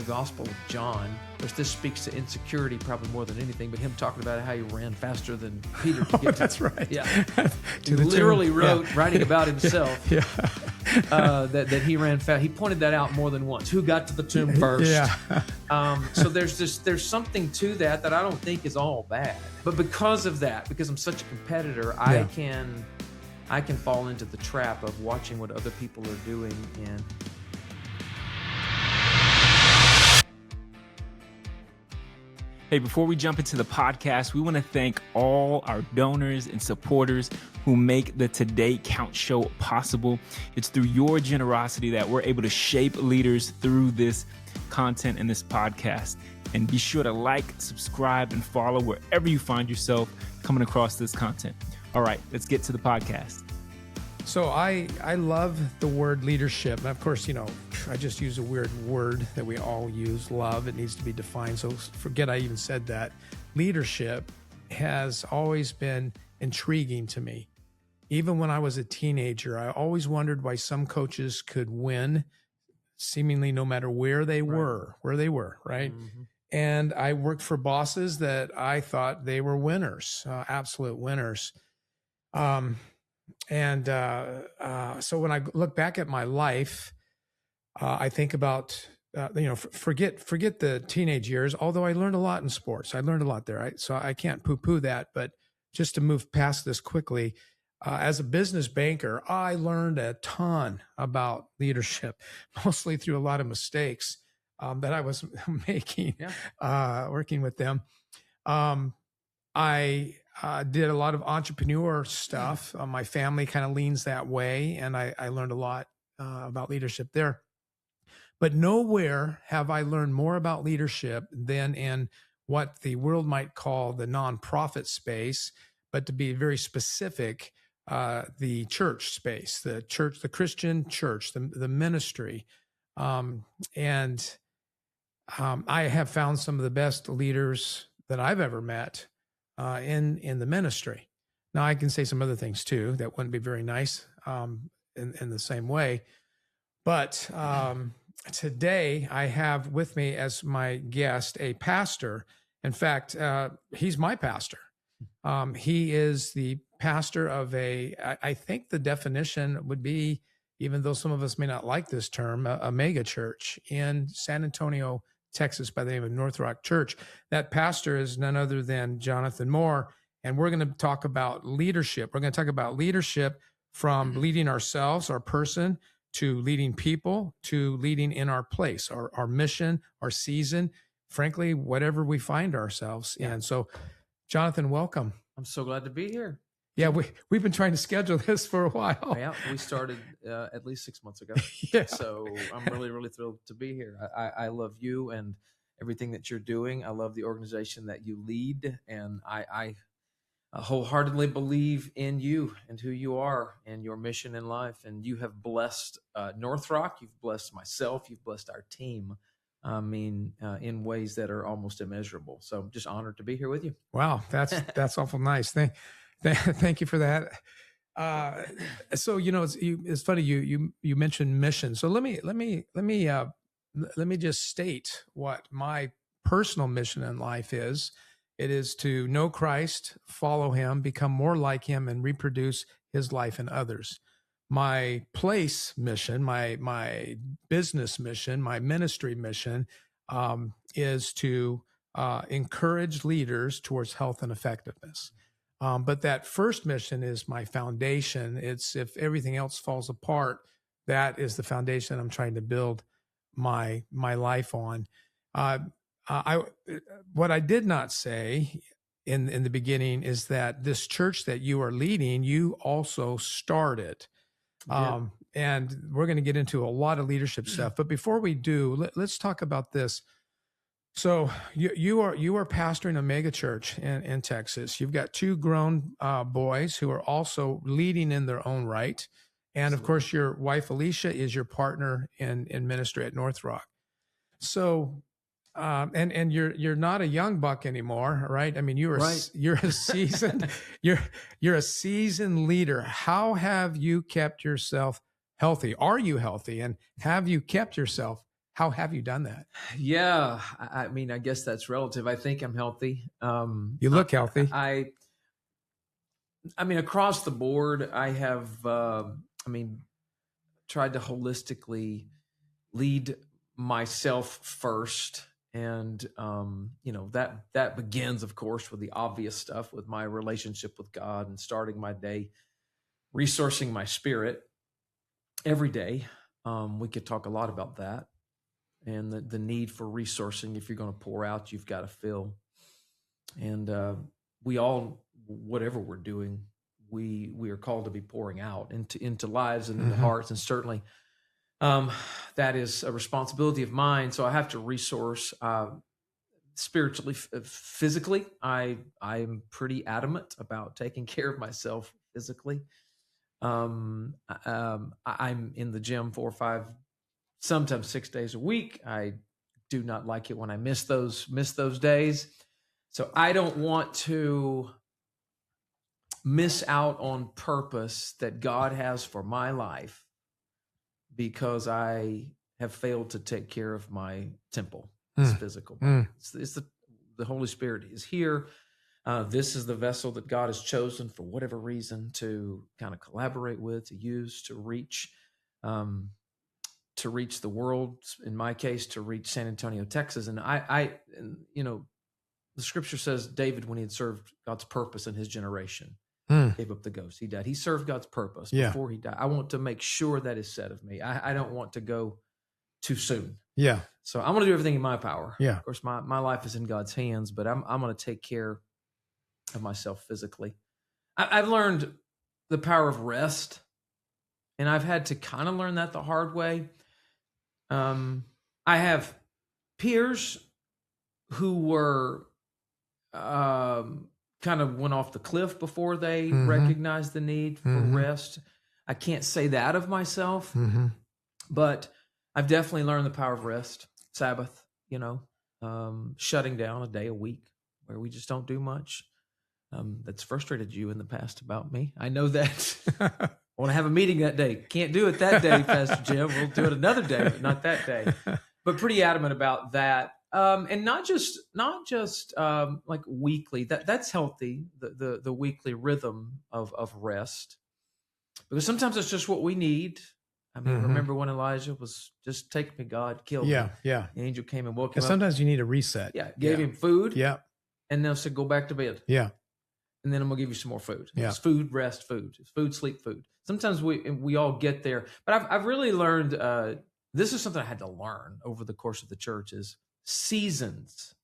Gospel of John, which this speaks to insecurity probably more than anything, but him talking about how he ran faster than Peter could get that's right. Yeah. He literally writing about himself that he ran fast. He pointed that out more than once. Who got to the tomb first? So there's something to that I don't think is all bad. But because of that, because I'm such a competitor, I can fall into the trap of watching what other people are doing and Hey, before we jump into the podcast, we want to thank all our donors and supporters who make the Today Count show possible. It's through your generosity that we're able to shape leaders through this content and this podcast. And be sure to like, subscribe, and follow wherever you find yourself coming across this content. All right, let's get to the podcast. So I love the word leadership. And of course, I just use a weird word that we all use, love. It needs to be defined. So forget I even said that. Leadership has always been intriguing to me. Even when I was a teenager, I always wondered why some coaches could win seemingly no matter where they were, right? Mm-hmm. And I worked for bosses that I thought they were winners, absolute winners. So when I look back at my life, I think about, forget the teenage years, although I learned a lot in sports. I learned a lot there. So I can't poo-poo that, but just to move past this quickly, as a business banker, I learned a ton about leadership, mostly through a lot of mistakes that I was making, working with them. I did a lot of entrepreneur stuff. My family kind of leans that way, and I learned a lot about leadership there. But nowhere have I learned more about leadership than in what the world might call the nonprofit space, but to be very specific, the church space, the Christian church, the ministry. I have found some of the best leaders that I've ever met in the ministry. Now, I can say some other things too that wouldn't be very nice in the same way. But today I have with me as my guest a pastor. In fact, he's my pastor. He is the pastor of I think the definition would be, even though some of us may not like this term, a mega church in San Antonio, Texas, by the name of Northrock Church. That pastor is none other than Jonathan Moore, and we're going to talk about leadership. We're going to talk about leadership from leading ourselves, our person, to leading people, to leading in our place, our mission, our season, frankly, whatever we find ourselves in. So, Jonathan, welcome. I'm so glad to be here. Yeah, we've been trying to schedule this for a while. Yeah, we started at least 6 months ago. So I'm really, really thrilled to be here. I love you and everything that you're doing. I love the organization that you lead, and I wholeheartedly believe in you and who you are and your mission in life. And you have blessed Northrock. You've blessed myself. You've blessed our team. In ways that are almost immeasurable. So I'm just honored to be here with you. Wow, that's awful nice. Thank you for that. So it's funny you mentioned mission. So let me just state what my personal mission in life is. It is to know Christ, follow him, become more like him, and reproduce his life in others. My place mission, my business mission, my ministry mission is to encourage leaders towards health and effectiveness. But that first mission is my foundation. It's if everything else falls apart, that is the foundation I'm trying to build my life on. What I did not say in the beginning is that this church that you are leading, you also started. And we're going to get into a lot of leadership stuff. But before we do, let's talk about this. So you are pastoring a mega church in Texas. You've got two grown boys who are also leading in their own right. And of course, your wife, Alicia, is your partner in ministry at Northrock. So, and you're not a young buck anymore, right? I mean, you're a seasoned, you're a seasoned leader. How have you kept yourself healthy? Are you healthy? And have you kept yourself How have you done that? Yeah, I mean, I guess that's relative. I think I'm healthy. You look healthy. I mean, across the board, I have, tried to holistically lead myself first. And, that begins, of course, with the obvious stuff, with my relationship with God and starting my day, resourcing my spirit every day. We could talk a lot about that and the need for resourcing. If you're going to pour out, you've got to fill. And we all, whatever we're doing, we are called to be pouring out into lives and into hearts. And certainly that is a responsibility of mine. So I have to resource spiritually, physically. I'm pretty adamant about taking care of myself physically. I'm in the gym 4 or 5, sometimes 6 days a week. I do not like it when I miss those days. So I don't want to miss out on purpose that God has for my life because I have failed to take care of my temple, this physical body. It's the Holy Spirit is here. This is the vessel that God has chosen for whatever reason to kind of collaborate with, to use, to reach the world. In my case, to reach San Antonio, Texas. And the scripture says David, when he had served God's purpose in his generation, gave up the ghost. He died. He served God's purpose before he died. I want to make sure that is said of me. I don't want to go too soon. Yeah. So I'm going to do everything in my power. Yeah. Of course, my life is in God's hands, but I'm going to take care of myself physically. I've learned the power of rest, and I've had to kind of learn that the hard way. I have peers who were kind of went off the cliff before they recognized the need for rest. I can't say that of myself, but I've definitely learned the power of rest, Sabbath, shutting down a day a week where we just don't do much. That's frustrated you in the past about me. I know that. I want to have a meeting that day. Can't do it that day, Pastor Jim. We'll do it another day, but not that day. But pretty adamant about that. And not just like weekly. That's healthy. The weekly rhythm of rest, because sometimes it's just what we need. I mean, remember when Elijah was just take me, God, kill me. Yeah. The angel came and woke him up. Sometimes you need a reset. Yeah, gave him food. Yeah. And then said, go back to bed. Yeah. And then I'm gonna give you some more food. Yeah. It's food, rest, food. It's food, sleep, food. Sometimes we all get there, but I've really learned. This is something I had to learn over the course of the church: is seasons,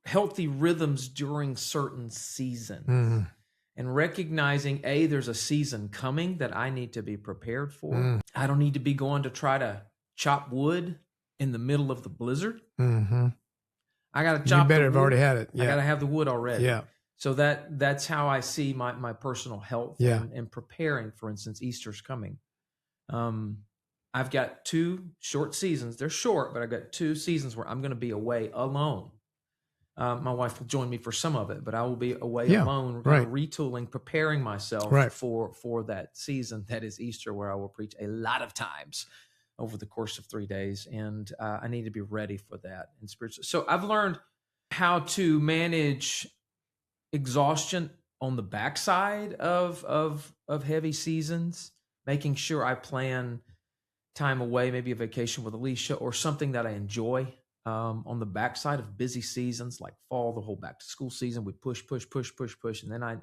healthy rhythms during certain seasons, and recognizing there's a season coming that I need to be prepared for. I don't need to be going to try to chop wood in the middle of the blizzard. I got to chop. You better have already had it. Yeah. I got to have the wood already. Yeah. So that's how I see my personal health and preparing. For instance, Easter's coming. I've got 2 short seasons. They're short, but I've got 2 seasons where I'm going to be away alone. My wife will join me for some of it, but I will be away alone, retooling, preparing myself for that season that is Easter, where I will preach a lot of times over the course of 3 days, and I need to be ready for that in spiritual. So I've learned how to manage exhaustion on the backside of heavy seasons, making sure I plan time away, maybe a vacation with Alicia or something that I enjoy. On the backside of busy seasons like fall, the whole back to school season, we push, and then I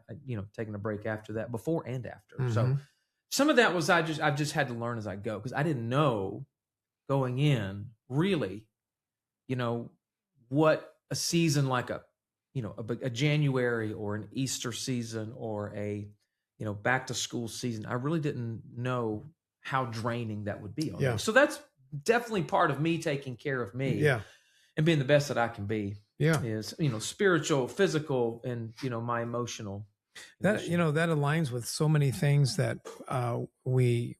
taking a break after that, before and after. So some of that was I've just had to learn as I go, because I didn't know going in really, what a season like a January or an Easter season or a back to school season. I really didn't know how draining that would be on me. So that's definitely part of me taking care of me and being the best that I can be. Is, spiritual, physical, and, my emotional. That aligns with so many things that we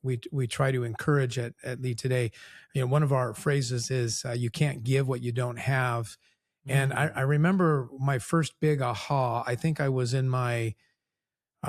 try to encourage at Lead Today. One of our phrases is you can't give what you don't have. And I remember my first big aha. I think I was in my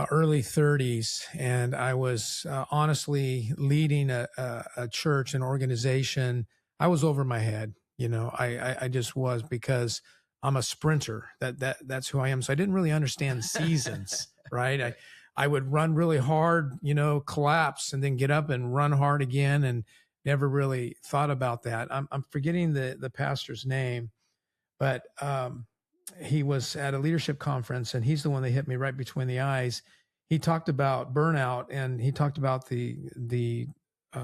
early 30s, and I was honestly leading a church, an organization I was over my head. I just was, because I'm a sprinter. That's who I am. So I didn't really understand seasons, right? I would run really hard, collapse, and then get up and run hard again, and never really thought about that. I'm forgetting the pastor's name, but he was at a leadership conference, and he's the one that hit me right between the eyes. He talked about burnout, and he talked about the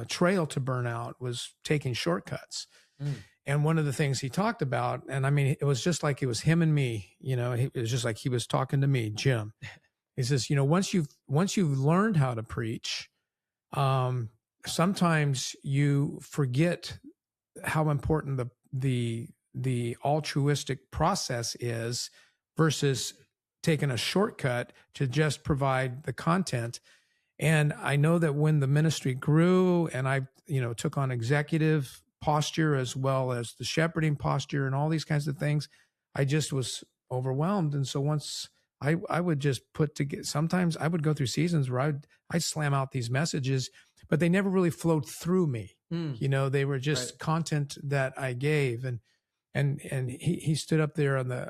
trail to burnout was taking shortcuts. And one of the things he talked about, and I mean, it was just like it was him and me, it was just like he was talking to me, Jim. He says, once you've learned how to preach, sometimes you forget how important the altruistic process is versus taking a shortcut to just provide the content. And I know that when the ministry grew, and I, took on executive posture as well as the shepherding posture and all these kinds of things, I just was overwhelmed. And so once I would just put together, sometimes I would go through seasons where I'd slam out these messages, but they never really flowed through me. They were just content that I gave. And he stood up there on the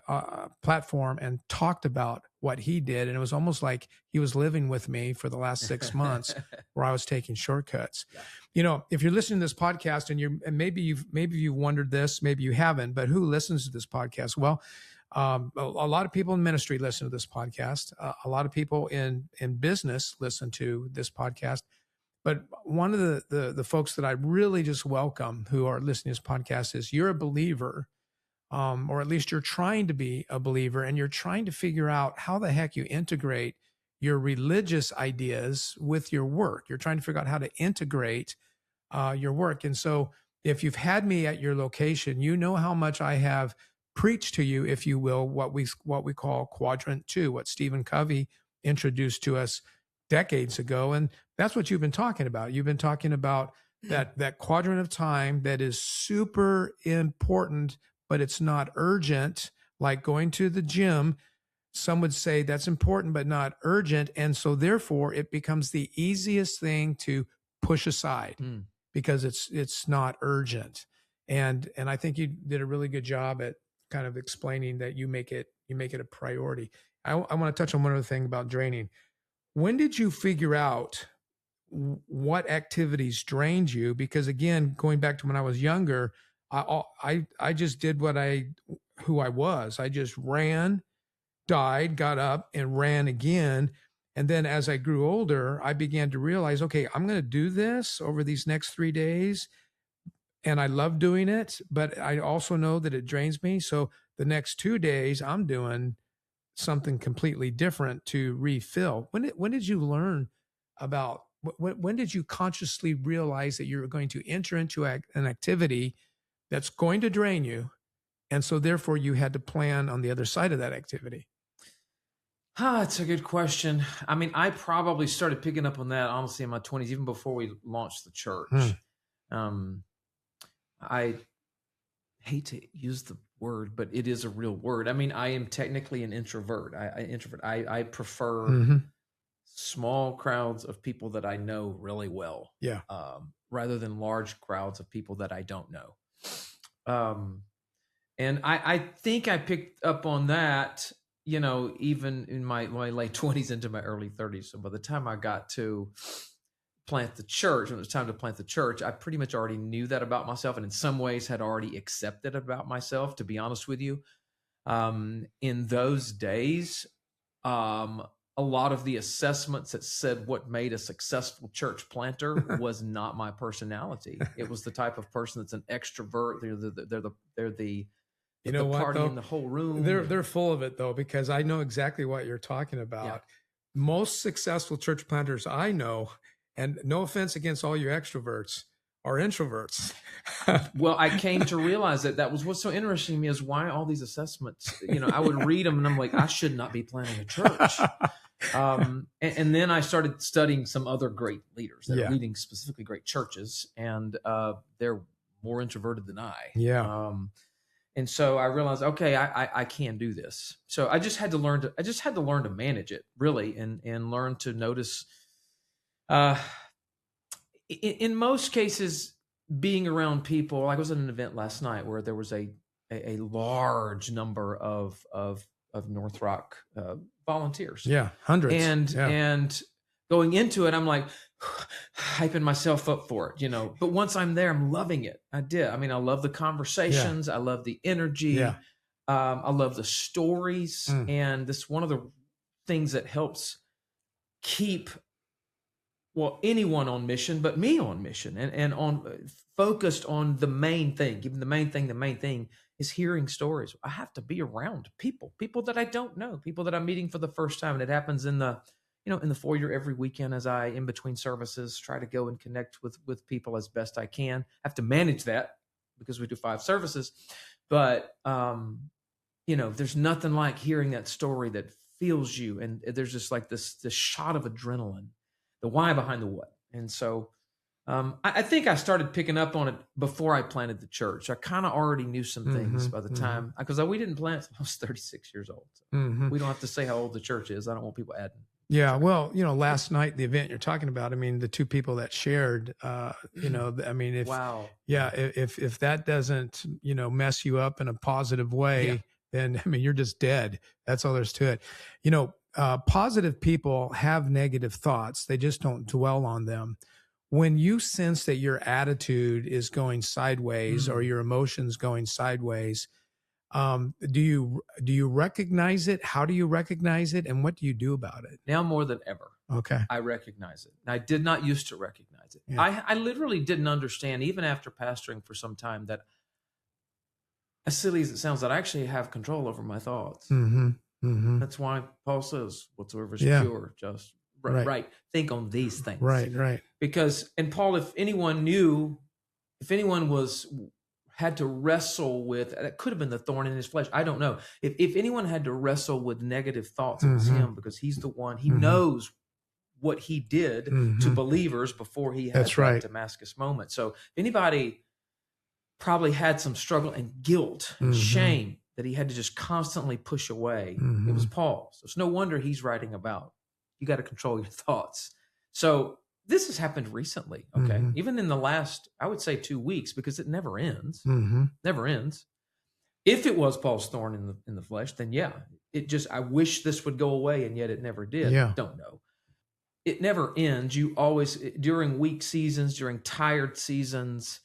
platform and talked about what he did. And it was almost like he was living with me for the last 6 months where I was taking shortcuts. Yeah. If you're listening to this podcast and maybe you've wondered this, maybe you haven't, but who listens to this podcast? Well, a lot of people in ministry listen to this podcast. A lot of people in business listen to this podcast. But one of the folks that I really just welcome who are listening to this podcast is, you're a believer, or at least you're trying to be a believer, and you're trying to figure out how the heck you integrate your religious ideas with your work. You're trying to figure out how to integrate your work. And so if you've had me at your location, you know how much I have preached to you, if you will, what we call quadrant 2, what Stephen Covey introduced to us decades ago. And that's what you've been talking about. You've been talking about that quadrant of time that is super important, but it's not urgent, like going to the gym. Some would say that's important, but not urgent. And so therefore it becomes the easiest thing to push aside because it's not urgent. And I think you did a really good job at kind of explaining that you make it a priority. I want to touch on one other thing about draining. When did you figure out what activities drained you? Because again, going back to when I was younger, I just did who I was. I just ran, died, got up, and ran again. And then as I grew older, I began to realize, okay, I'm going to do this over these next 3 days. And I love doing it, but I also know that it drains me. So the next 2 days, I'm doing something completely different to refill. When did you learn about, when did you consciously realize that you're going to enter into an activity that's going to drain you, and so therefore you had to plan on the other side of that activity? It's a good question. I mean, I probably started picking up on that honestly in my 20s, even before we launched the church. I hate to use the word, but it is a real word. I mean, I am technically an introvert. I prefer small crowds of people that I know really well. Yeah. Rather than large crowds of people that I don't know. And I think I picked up on that, even in my late 20s into my early 30s. So by the time I got to plant the church, when it was time to plant the church, I pretty much already knew that about myself, and in some ways had already accepted about myself, to be honest with you. In those days, a lot of the assessments that said what made a successful church planter was not my personality. It was the type of person that's an extrovert. They're the you know what, party though? in the whole room. They're full of it, though, because I know exactly what you're talking about. Yeah. Most successful church planters I know, and no offense against all you extroverts, are introverts. Well, I came to realize that was what's so interesting to me, is why all these assessments, I would read them and I'm like, I should not be planting a church. And then I started studying some other great leaders that are leading specifically great churches, and they're more introverted than I. Yeah. And so I realized, okay, I can do this. So I just had to learn to manage it, really, and learn to notice. In most cases, being around people, like I was at an event last night where there was a large number of Northrock volunteers. Yeah, hundreds. And going into it, I'm like hyping myself up for it, But once I'm there, I'm loving it. I love the conversations. I love the energy. Yeah. I love the stories. And this one of the things that helps keep anyone on mission, but me on mission and on focused on the main thing. Even the main thing is hearing stories. I have to be around people that I don't know, people that I'm meeting for the first time. And it happens in the foyer every weekend as I, in between services, try to go and connect with people as best I can. I have to manage that because we do 5 services, but there's nothing like hearing that story that feels you. And there's just like this shot of adrenaline, the why behind the what. And so I think I started picking up on it before I planted the church. I kind of already knew some things by the time, because we didn't plant until I was 36 years old. So we don't have to say how old the church is. I don't want people adding. Yeah. Well, last night, the event you're talking about, the 2 people that shared, if, wow. Yeah, if that doesn't, mess you up in a positive way, then, you're just dead. That's all there's to it. Positive people have negative thoughts. They just don't dwell on them. When you sense that your attitude is going sideways or your emotions going sideways, do you recognize it? How do you recognize it? And what do you do about it? Now more than ever. Okay. I recognize it. I did not used to recognize it. Yeah. I literally didn't understand, even after pastoring for some time, that, as silly as it sounds, that I actually have control over my thoughts. That's why Paul says, whatsoever is pure, just, right. Think on these things. Right. Because, and Paul, if anyone had to wrestle with, that could have been the thorn in his flesh. I don't know. If anyone had to wrestle with negative thoughts, it was him, because he's the one, he knows what he did to believers before he had that Damascus moment. So if anybody probably had some struggle and guilt and shame that he had to just constantly push away, it was Paul. So it's no wonder he's writing about, you got to control your thoughts. So this has happened recently, okay? Even in the last, I would say 2 weeks, because it never ends. Never ends. If it was Paul's thorn in the flesh, then I wish this would go away, and yet it never did. Yeah. Don't know. It never ends. You always, during weak seasons, during tired seasons,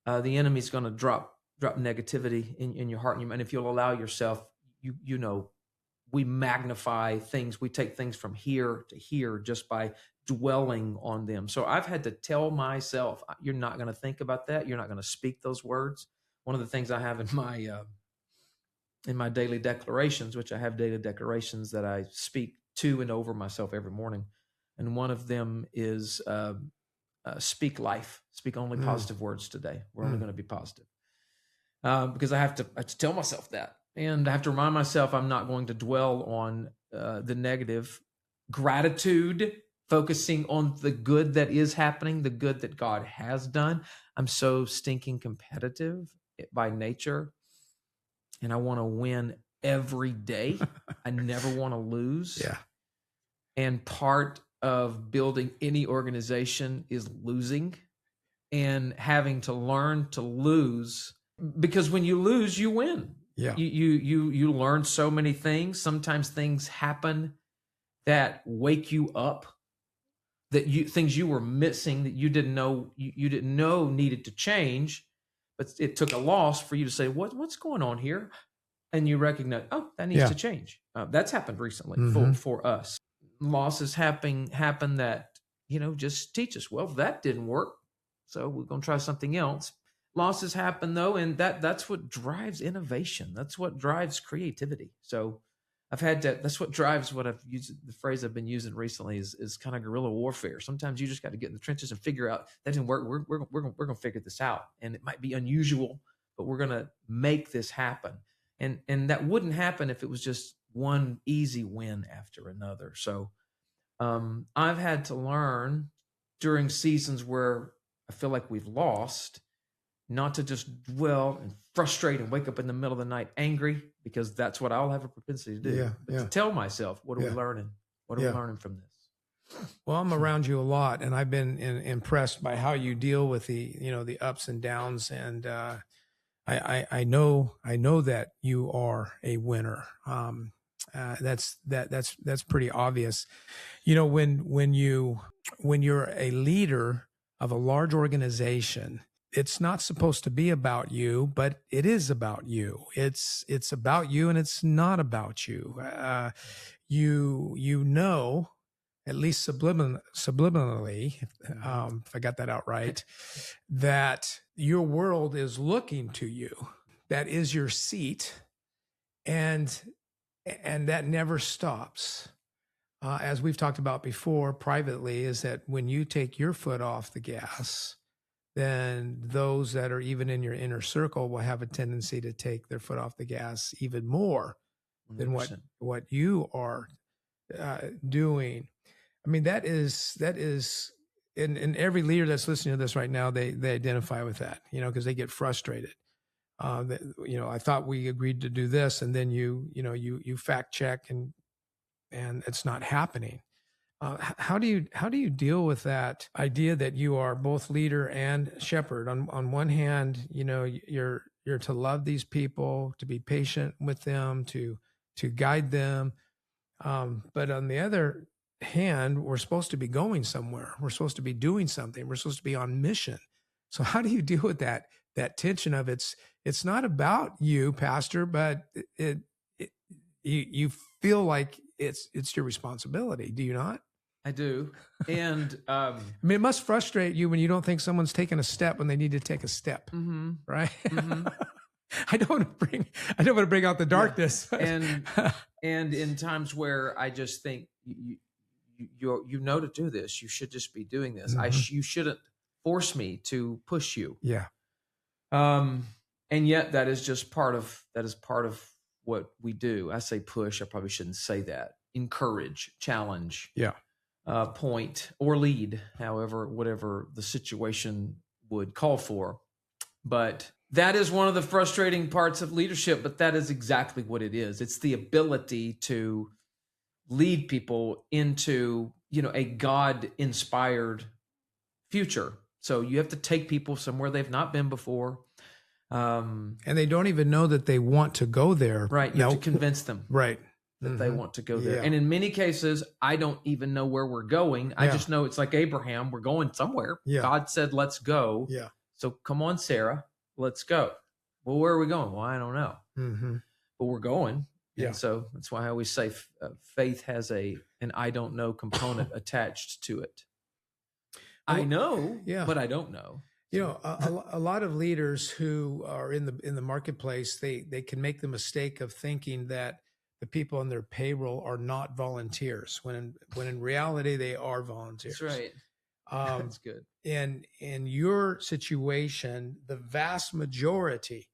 the enemy's going to drop negativity in your heart and your mind. If you'll allow yourself, we magnify things. We take things from here to here just by dwelling on them. So I've had to tell myself, you're not going to think about that. You're not going to speak those words. One of the things I have in my daily declarations, which I have daily declarations that I speak to and over myself every morning. And one of them is speak life. Speak only positive words today. We're only going to be positive. Because I have to tell myself that. And I have to remind myself I'm not going to dwell on the negative. Gratitude, focusing on the good that is happening, the good that God has done. I'm so stinking competitive by nature, and I want to win every day. I never want to lose. Yeah. And part of building any organization is losing and having to learn to lose, because when you lose, you win. Yeah. You learn so many things. Sometimes things happen that wake you up, things you were missing that you didn't know needed to change, but it took a loss for you to say, what's going on here? And you recognize, that needs to change. That's happened recently for us. Losses happen that, just teach us, well, that didn't work, so we're going to try something else. Losses happen though, and that's what drives innovation. That's what drives creativity. So I've had to, that's what drives what I've used. The phrase I've been using recently is kind of guerrilla warfare. Sometimes you just got to get in the trenches and figure out that didn't work. We're going to figure this out. And it might be unusual, but we're going to make this happen. And that wouldn't happen if it was just one easy win after another. So I've had to learn during seasons where I feel like we've lost, not to just dwell and frustrate and wake up in the middle of the night angry, because that's what I'll have a propensity to do. Yeah, but to tell myself, what are we learning? What are we learning from this? Well, I'm around you a lot, and I've been impressed by how you deal with the ups and downs. And I know that you are a winner. That's pretty obvious. When you're a leader of a large organization, it's not supposed to be about you, but it is about you. It's about you, and it's not about you. At least subliminally, if I got that out right, that your world is looking to you. That is your seat, and that never stops. As we've talked about before privately, is that when you take your foot off the gas, then those that are even in your inner circle will have a tendency to take their foot off the gas even more than 100%. what you are doing. I mean, that is, and every leader that's listening to this right now, they identify with that, because they get frustrated. I thought we agreed to do this, and then you fact check and it's not happening. How do you deal with that idea that you are both leader and shepherd? On one hand, you're to love these people, to be patient with them, to guide them. But on the other hand, we're supposed to be going somewhere. We're supposed to be doing something. We're supposed to be on mission. So how do you deal with that tension of it's not about you, Pastor, but you feel like it's your responsibility. Do you not? I do. And I mean, it must frustrate you when you don't think someone's taking a step when they need to take a step, right? I don't want to bring out the darkness. Yeah. And in times where I just think you know to do this, you should just be doing this. You shouldn't force me to push you. Yeah. And yet that is part of what we do. I say push. I probably shouldn't say that. Encourage, challenge. Yeah. Point or lead, whatever the situation would call for. But that is one of the frustrating parts of leadership, but that is exactly what it is. It's the ability to lead people into, a God-inspired future. So you have to take people somewhere they've not been before. And they don't even know that they want to go there. Right. You have to convince them. Right. That they want to go there. Yeah. And in many cases, I don't even know where we're going. I just know it's like Abraham. We're going somewhere. Yeah. God said, let's go. Yeah. So come on, Sarah, let's go. Well, where are we going? Well, I don't know. But we're going. Yeah. And so that's why I always say faith has an I don't know component attached to it. I know, but I don't know. A lot of leaders who are in the marketplace, they can make the mistake of thinking that the people on their payroll are not volunteers, when in reality they are volunteers. That's right. That's good. In your situation, the vast majority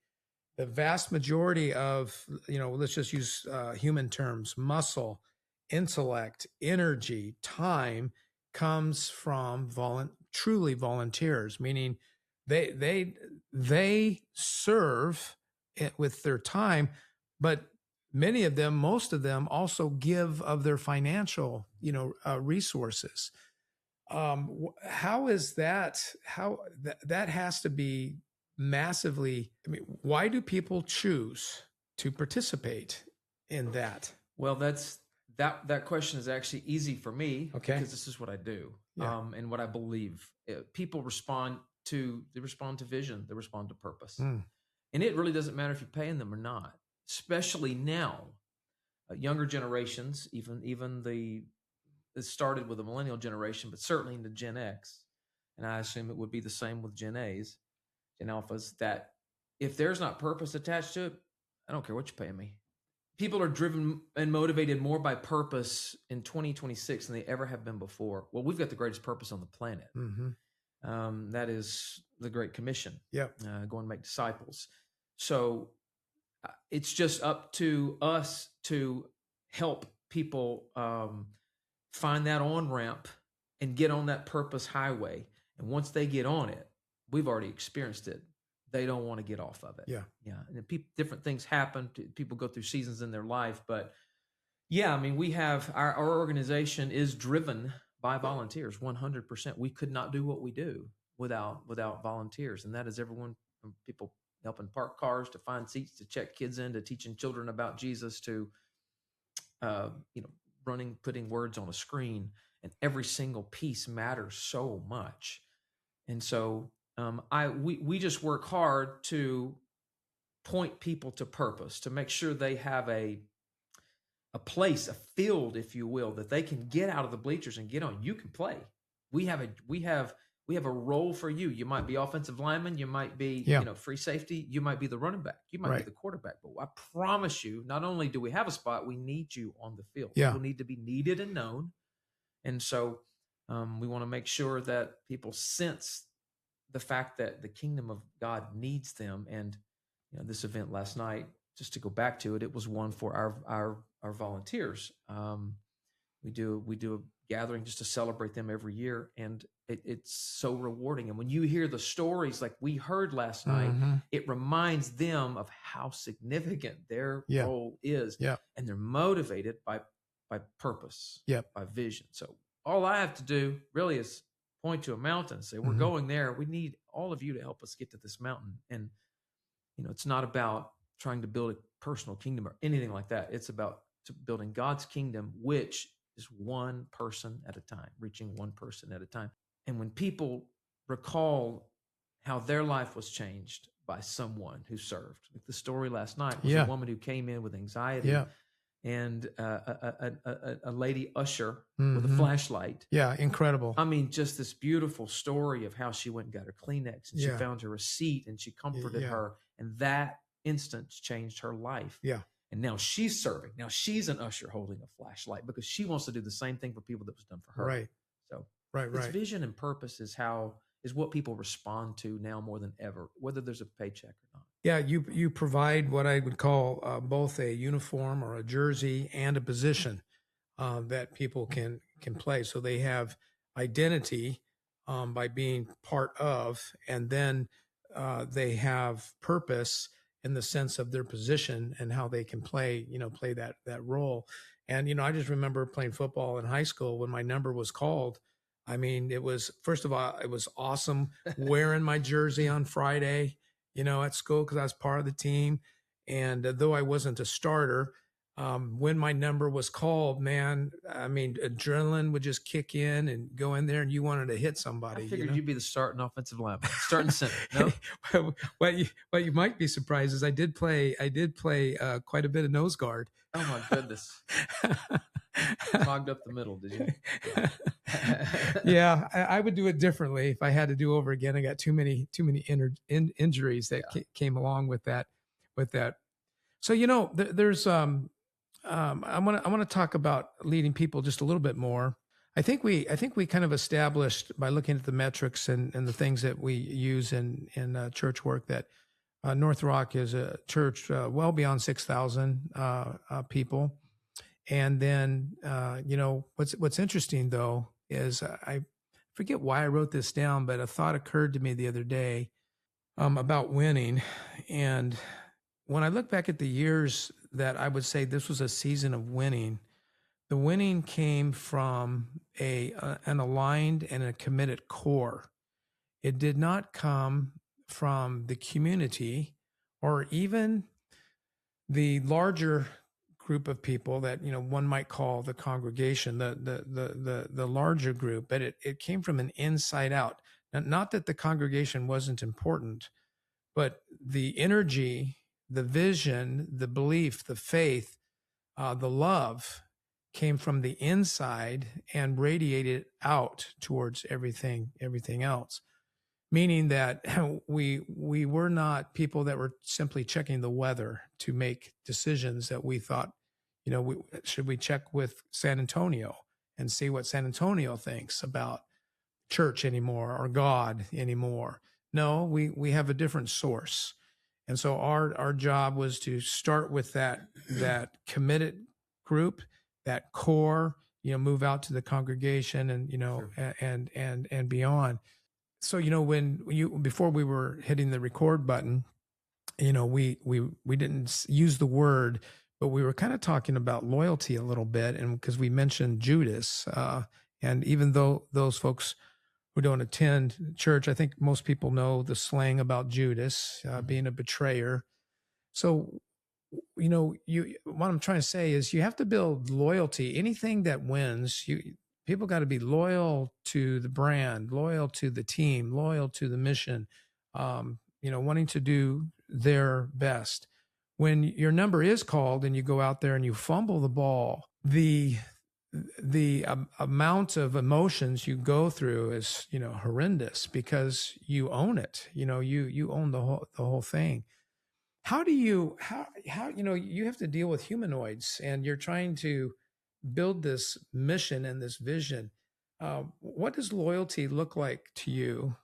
of, let's just use human terms, muscle, intellect, energy, time comes from truly volunteers, meaning they serve with their time, but most of them also give of their financial, resources. How is that? That has to be massively. I mean, why do people choose to participate in that? Well, that question is actually easy for me. Okay. Because this is what I do. Yeah. And what I believe. People respond to vision, they respond to purpose. And it really doesn't matter if you're paying them or not, especially now. Younger generations, even it started with the millennial generation, but certainly in the Gen X, and I assume it would be the same with Gen A's, Gen Alphas, that if there's not purpose attached to it, I don't care what you're paying me. People are driven and motivated more by purpose in 2026 than they ever have been before. Well, we've got the greatest purpose on the planet. That is the Great Commission. Yeah. Go and make disciples. So it's just up to us to help people find that on-ramp and get on that purpose highway. And once they get on it, we've already experienced it. They don't want to get off of it. Yeah. Yeah. And different things happen. People go through seasons in their life. But yeah, I mean, we have our organization is driven by volunteers, 100%. We could not do what we do without volunteers, and that is everyone from people helping park cars, to find seats, to check kids in, to teaching children about Jesus, to putting words on a screen, and every single piece matters so much. And so we just work hard to point people to purpose, to make sure they have a place, a field, if you will, that they can get out of the bleachers and get on. You can play. We have a role for you. You might be offensive lineman, you might be free safety, you might be the running back, you might be the quarterback. But I promise you, not only do we have a spot, we need you on the field. Yeah. People need to be needed and known. And so we want to make sure that people sense the fact that the kingdom of God needs them. And this event last night, just to go back to it, it was one for our volunteers. We do a gathering just to celebrate them every year, and it's so rewarding. And when you hear the stories like we heard last night, it reminds them of how significant their role is, and they're motivated by purpose, by vision. So all I have to do really is point to a mountain and say, we're going there. We need all of you to help us get to this mountain. And it's not about trying to build a personal kingdom or anything like that. It's about building God's kingdom, which is one person at a time, reaching one person at a time. And when people recall how their life was changed by someone who served, like the story last night was a woman who came in with anxiety, and a lady usher with a flashlight. Yeah, incredible. I mean, just this beautiful story of how she went and got her Kleenex, and she found her a seat, and she comforted her, and that instance changed her life. Yeah. And now she's serving. Now she's an usher holding a flashlight because she wants to do the same thing for people that was done for her. Right. So right. It's vision and purpose is what people respond to now more than ever, whether there's a paycheck or not. Yeah, you provide what I would call both a uniform or a jersey and a position that people can play. So they have identity by being part of, and then they have purpose in the sense of their position and how they can play that role. And, I just remember playing football in high school when my number was called. I mean, it was, first of all, it was awesome wearing my jersey on Friday, at school, because I was part of the team. And though I wasn't a starter, when my number was called, man, I mean, adrenaline would just kick in and go in there, and you wanted to hit somebody. I figured you'd be the starting offensive lineman, starting center. No, what you might be surprised is I did play quite a bit of nose guard. Oh my goodness! Clogged up the middle, did you? Yeah, I would do it differently if I had to do over again. I got too many injuries that came along with that. So there's I want to talk about leading people just a little bit more. I think we kind of established by looking at the metrics and the things that we use in church work that Northrock is a church well beyond 6,000 people. And then what's interesting though is I forget why I wrote this down, but a thought occurred to me the other day about winning. And when I look back at the years that I would say this was a season of winning, the winning came from an aligned and a committed core. It did not come from the community or even the larger group of people that one might call the congregation, the larger group, but it came from an inside out. Now, not that the congregation wasn't important, but the energy, the vision, the belief, the faith, the love came from the inside and radiated out towards everything else. Meaning that we were not people that were simply checking the weather to make decisions that we thought, should we check with San Antonio and see what San Antonio thinks about church anymore or God anymore? No, we have a different source. And so our job was to start with that committed group, that core, move out to the congregation and, Sure. and beyond. So, before we were hitting the record button, we didn't use the word, but we were kind of talking about loyalty a little bit. And because we mentioned Judas, And even though those folks who don't attend church, I think most people know the slang about Judas being a betrayer. So, what I'm trying to say is you have to build loyalty. Anything that wins, people got to be loyal to the brand, loyal to the team, loyal to the mission, wanting to do their best. When your number is called and you go out there and you fumble the ball, the amount of emotions you go through is, horrendous because you own it. You own the whole thing. How you have to deal with humanoids and you're trying to build this mission and this vision. What does loyalty look like to you?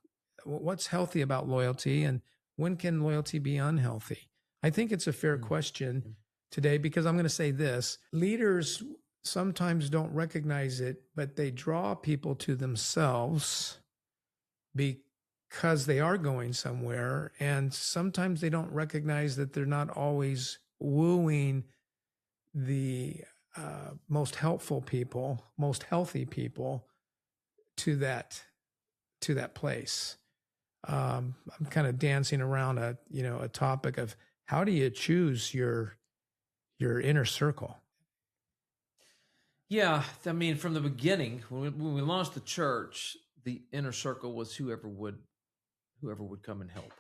What's healthy about loyalty, and when can loyalty be unhealthy? I think it's a fair question today, because I'm going to say this: leaders sometimes don't recognize it, but they draw people to themselves because they are going somewhere. And sometimes they don't recognize that they're not always wooing the most helpful people, most healthy people to that place. I'm kind of dancing around a topic of how do you choose your inner circle? Yeah, I mean, from the beginning, when we launched the church, the inner circle was whoever would come and help.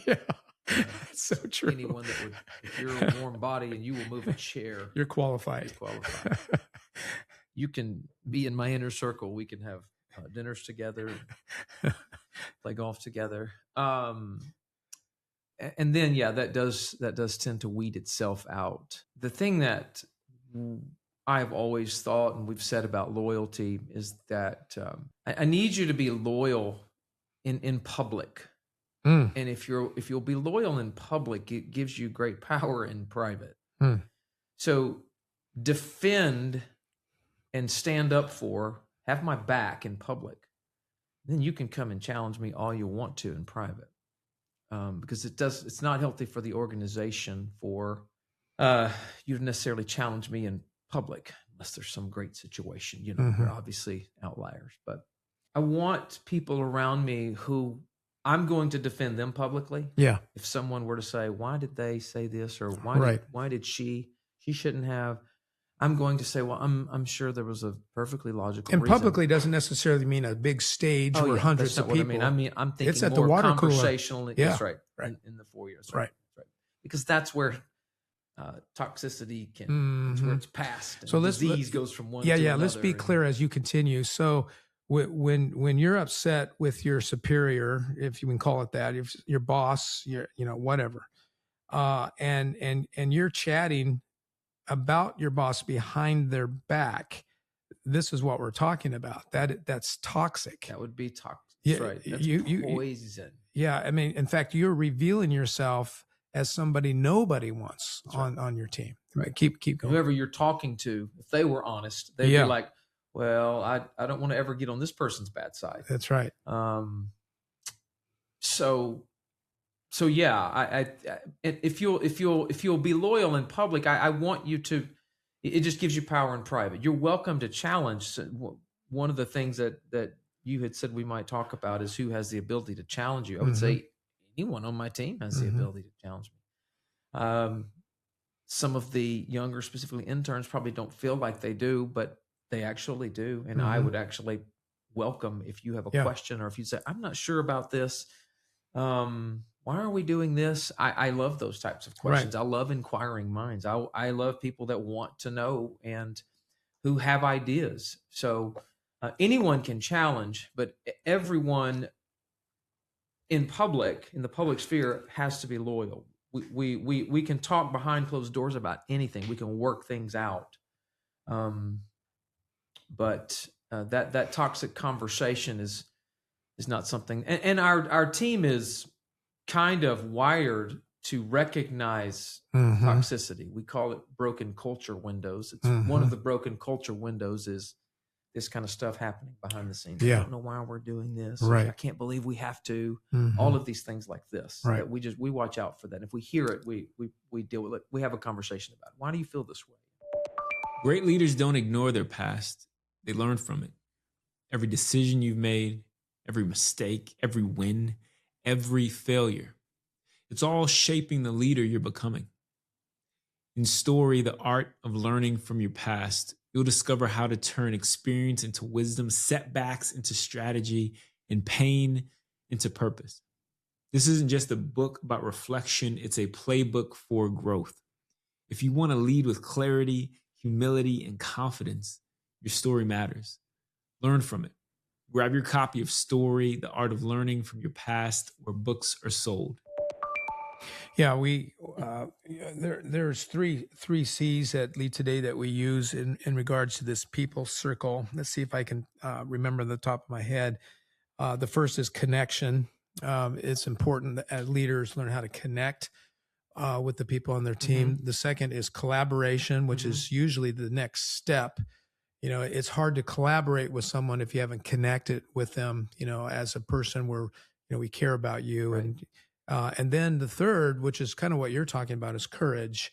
Yeah, that's so true. Anyone that would, if you're a warm body and you will move a chair, you're qualified. You're qualified. You can be in my inner circle. We can have dinners together, play golf together. And then, that does tend to weed itself out. The thing that I've always thought, and we've said about loyalty, is that I need you to be loyal in public. And if you'll be loyal in public, it gives you great power in private. So defend and stand up for, have my back in public. Then you can come and challenge me all you want to in private. Because it's not healthy for the organization for you to necessarily challenge me in public, unless there's some great situation. We're obviously outliers, but I want people around me who I'm going to defend them publicly. Yeah. If someone were to say, why did they say this? Or why did she shouldn't have, I'm going to say, well, I'm sure there was a perfectly logical and reason. Publicly doesn't necessarily mean a big stage where hundreds of people. I mean, I'm thinking it's at more the water conversational. Cooler. Yeah. That's right. In the 4 years. Right. Because that's where toxicity can, it's where it's passed. So disease goes from one to another. Let's be clear as you continue. So when you're upset with your superior, if you can call it that, if your boss, whatever, and you're chatting about your boss behind their back, this is what we're talking about. That's toxic. That would be toxic. Yeah, That's right. That's poison. Yeah. I mean, in fact, you're revealing yourself as somebody nobody wants on your team. Right. Keep going. Whoever you're talking to, if they were honest, they'd be like, well, I don't want to ever get on this person's bad side. That's right. So yeah, if you'll be loyal in public, I want you to. It just gives you power in private. You're welcome to challenge. One of the things that you had said we might talk about is who has the ability to challenge you. I would say anyone on my team has the ability to challenge me. Some of the younger, specifically interns, probably don't feel like they do, but they actually do. And I would actually welcome if you have a question, or if you say, I'm not sure about this. Why are we doing this? I love those types of questions. Right. I love inquiring minds. I love people that want to know and who have ideas. So anyone can challenge, but everyone in the public sphere has to be loyal. We can talk behind closed doors about anything. We can work things out. But that toxic conversation is not something, and our team is kind of wired to recognize toxicity. We call it broken culture windows. It's one of the broken culture windows is this kind of stuff happening behind the scenes. I don't know why we're doing this. Right. I can't believe we have to. All of these things like this. Right. That we watch out for that. If we hear it, we deal with it. We have a conversation about it. Why do you feel this way? Great leaders don't ignore their past. They learn from it. every decision you've made, every mistake, every win, every failure. It's all shaping the leader you're becoming. In Story, the art of learning from your past, you'll discover how to turn experience into wisdom, setbacks into strategy, and pain into purpose. This isn't just a book about reflection, it's a playbook for growth. If you want to lead with clarity, humility, and confidence, your story matters. Learn from it. Grab your copy of Story, the art of learning from your past, where books are sold. Yeah, there's three C's at Lead Today that we use in regards to this people circle. Let's see if I can remember the top of my head. The first is connection. It's important that leaders learn how to connect with the people on their team. The second is collaboration, which is usually the next step. It's hard to collaborate with someone if you haven't connected with them, as a person where, we care about you. Right. And then the third, which is kind of what you're talking about, is courage.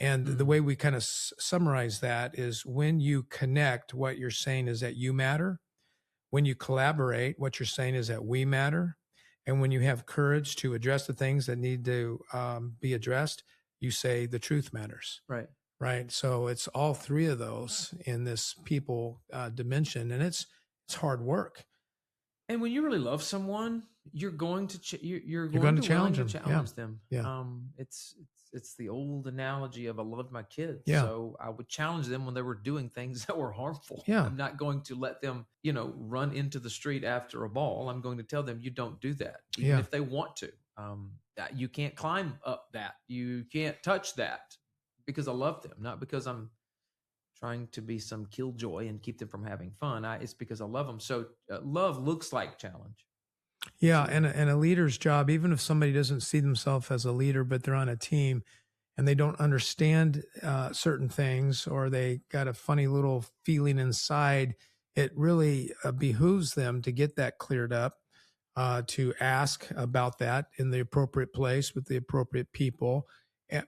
And the way we kind of summarize that is when you connect, what you're saying is that you matter. When you collaborate, what you're saying is that we matter. And when you have courage to address the things that need to be addressed, you say the truth matters. Right. Right. So it's all three of those in this people dimension, and it's hard work. And when you really love someone, you're going to you're going to challenge them. Yeah. It's the old analogy of I loved my kids. Yeah. So I would challenge them when they were doing things that were harmful. Yeah. I'm not going to let them, run into the street after a ball. I'm going to tell them you don't do that, even if they want to. You can't climb up that. You can't touch that. Because I love them, not because I'm trying to be some killjoy and keep them from having fun. It's because I love them. So love looks like challenge. Yeah, and a leader's job, even if somebody doesn't see themselves as a leader, but they're on a team and they don't understand certain things, or they got a funny little feeling inside, it really behooves them to get that cleared up, to ask about that in the appropriate place with the appropriate people.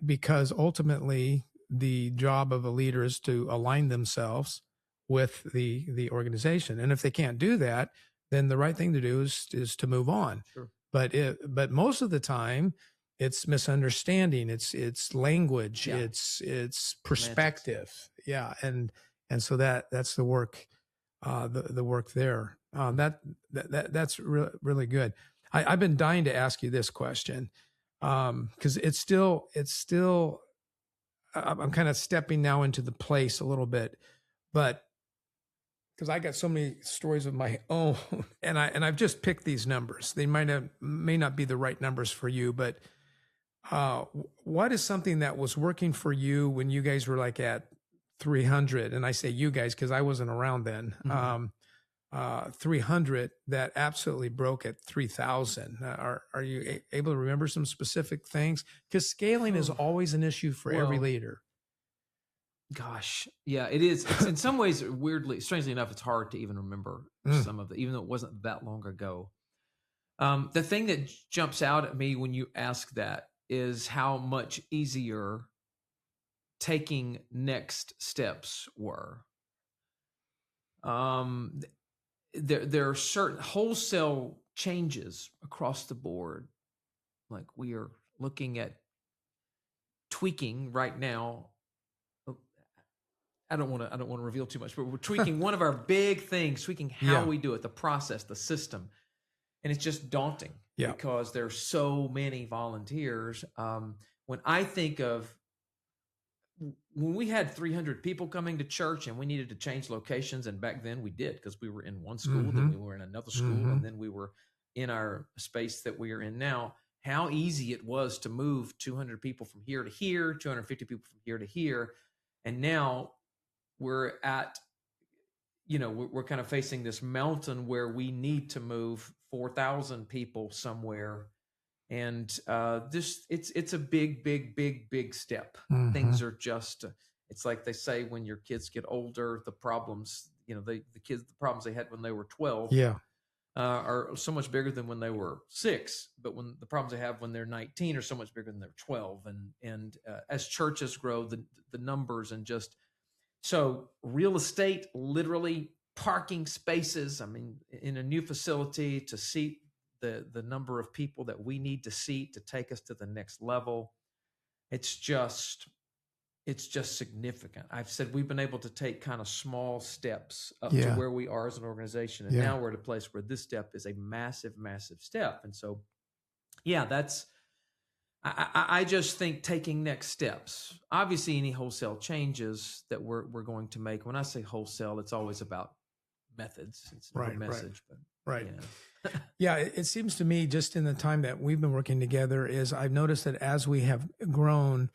Because ultimately the job of a leader is to align themselves with the organization. And if they can't do that, then the right thing to do is to move on. Sure. But most of the time it's misunderstanding. It's language. Yeah. It's perspective. Semantics. Yeah. And so that's the work, the work there. That's really good. I've been dying to ask you this question. Cause it's still, I'm kind of stepping now into the place a little bit, but cause I got so many stories of my own and I've just picked these numbers. They may not be the right numbers for you, but, what is something that was working for you when you guys were like at 300? And I say you guys, cause I wasn't around then. 300 that absolutely broke at 3,000. Are you able to remember some specific things? Because scaling is always an issue for every leader. Gosh, yeah, it is. It's in some ways, strangely enough, it's hard to even remember some of it, even though it wasn't that long ago. The thing that jumps out at me when you ask that is how much easier taking next steps were. There are certain wholesale changes across the board. Like we are looking at tweaking right now. I don't want to reveal too much, but we're tweaking one of our big things, tweaking how we do it, the process, the system. And it's just daunting because there's so many volunteers. When I think of when we had 300 people coming to church and we needed to change locations, and back then we did because we were in one school, then we were in another school, and then we were in our space that we are in now, how easy it was to move 200 people from here to here, 250 people from here to here. And now we're at, we're kind of facing this mountain where we need to move 4,000 people somewhere. And it's a big step. Things are just, it's like they say when your kids get older, the problems, the problems they had when they were 12 are so much bigger than when they were 6. But when the problems they have when they're 19 are so much bigger than they're 12. And as churches grow, the numbers and just, so real estate literally parking spaces. I mean, in a new facility to seat the number of people that we need to seat to take us to the next level. It's just significant. I've said we've been able to take kind of small steps up to where we are as an organization. And now we're at a place where this step is a massive, massive step. And so, I just think taking next steps. Obviously, any wholesale changes that we're going to make. When I say wholesale, it's always about methods. It's not a message, right. You know. Yeah, it seems to me just in the time that we've been working together is I've noticed that as we have grown,